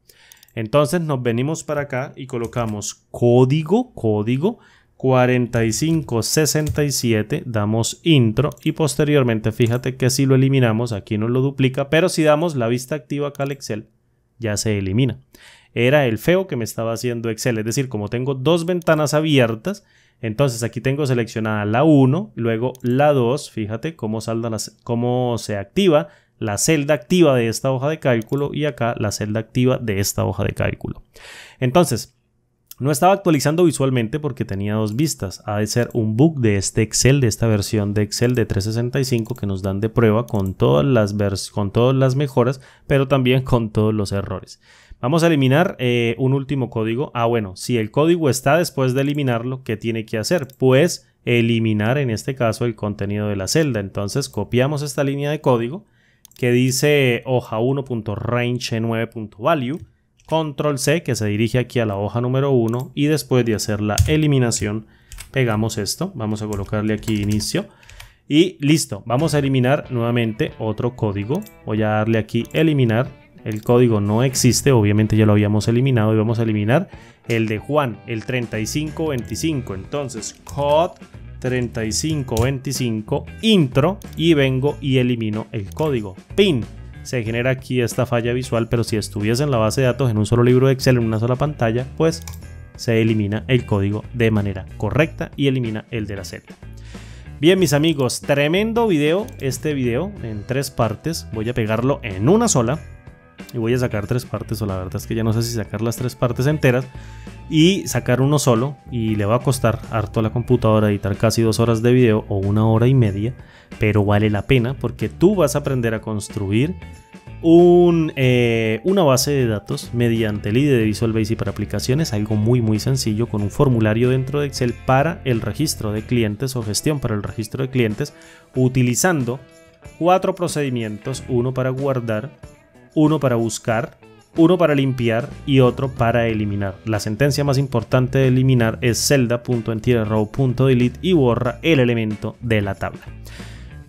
Entonces nos venimos para acá y colocamos código 4567, damos intro y posteriormente fíjate que si lo eliminamos aquí nos lo duplica, pero si damos la vista activa acá al Excel ya se elimina. Era el feo que me estaba haciendo Excel, es decir, como tengo dos ventanas abiertas, entonces aquí tengo seleccionada la 1, luego la 2, fíjate cómo se activa la celda activa de esta hoja de cálculo y acá la celda activa de esta hoja de cálculo. Entonces, no estaba actualizando visualmente porque tenía dos vistas. Ha de ser un bug de este Excel, de esta versión de Excel de 365 que nos dan de prueba con todas las mejoras, pero también con todos los errores. Vamos a eliminar un último código. Bueno, si el código está después de eliminarlo, ¿qué tiene que hacer? Pues eliminar en este caso el contenido de la celda. Entonces copiamos esta línea de código que dice hoja 1.range9.value. Control C, que se dirige aquí a la hoja número 1 y después de hacer la eliminación pegamos esto, vamos a colocarle aquí inicio y listo. Vamos a eliminar nuevamente otro código, voy a darle aquí eliminar, el código no existe, obviamente ya lo habíamos eliminado y vamos a eliminar el de Juan, el 3525, entonces code 3525 intro y vengo y elimino el código pin. Se genera aquí esta falla visual, pero si estuviese en la base de datos en un solo libro de Excel, en una sola pantalla, pues se elimina el código de manera correcta y elimina el de la celda. Bien, mis amigos, tremendo video, este video en 3 partes. Voy a pegarlo en una sola y voy a sacar 3 partes, o la verdad es que ya no sé si sacar las 3 partes enteras y sacar uno solo, y le va a costar harto a la computadora editar casi 2 horas de video o 1 hora y media, pero vale la pena porque tú vas a aprender a construir una base de datos mediante el IDE de Visual Basic para aplicaciones, algo muy sencillo, con un formulario dentro de Excel para el registro de clientes o gestión para el registro de clientes, utilizando 4 procedimientos, uno para guardar, uno para buscar, uno para limpiar y otro para eliminar. La sentencia más importante de eliminar es celda.entityRow.delete y borra el elemento de la tabla.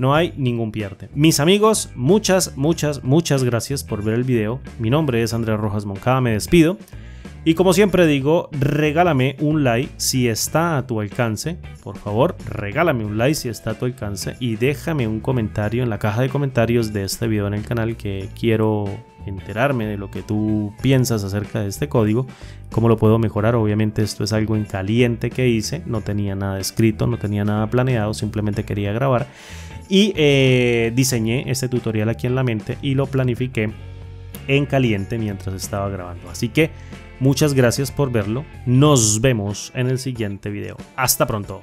No hay ningún pierde. Mis amigos, muchas gracias por ver el video. Mi nombre es Andrés Rojas Moncada, me despido. Y como siempre digo, regálame un like si está a tu alcance. Por favor, regálame un like si está a tu alcance. Y déjame un comentario en la caja de comentarios de este video en el canal, que quiero enterarme de lo que tú piensas acerca de este código. Cómo lo puedo mejorar. Obviamente esto es algo en caliente que hice. No tenía nada escrito, no tenía nada planeado. Simplemente quería grabar. Y diseñé este tutorial aquí en la mente y lo planifiqué en caliente mientras estaba grabando. Así que muchas gracias por verlo. Nos vemos en el siguiente video. Hasta pronto.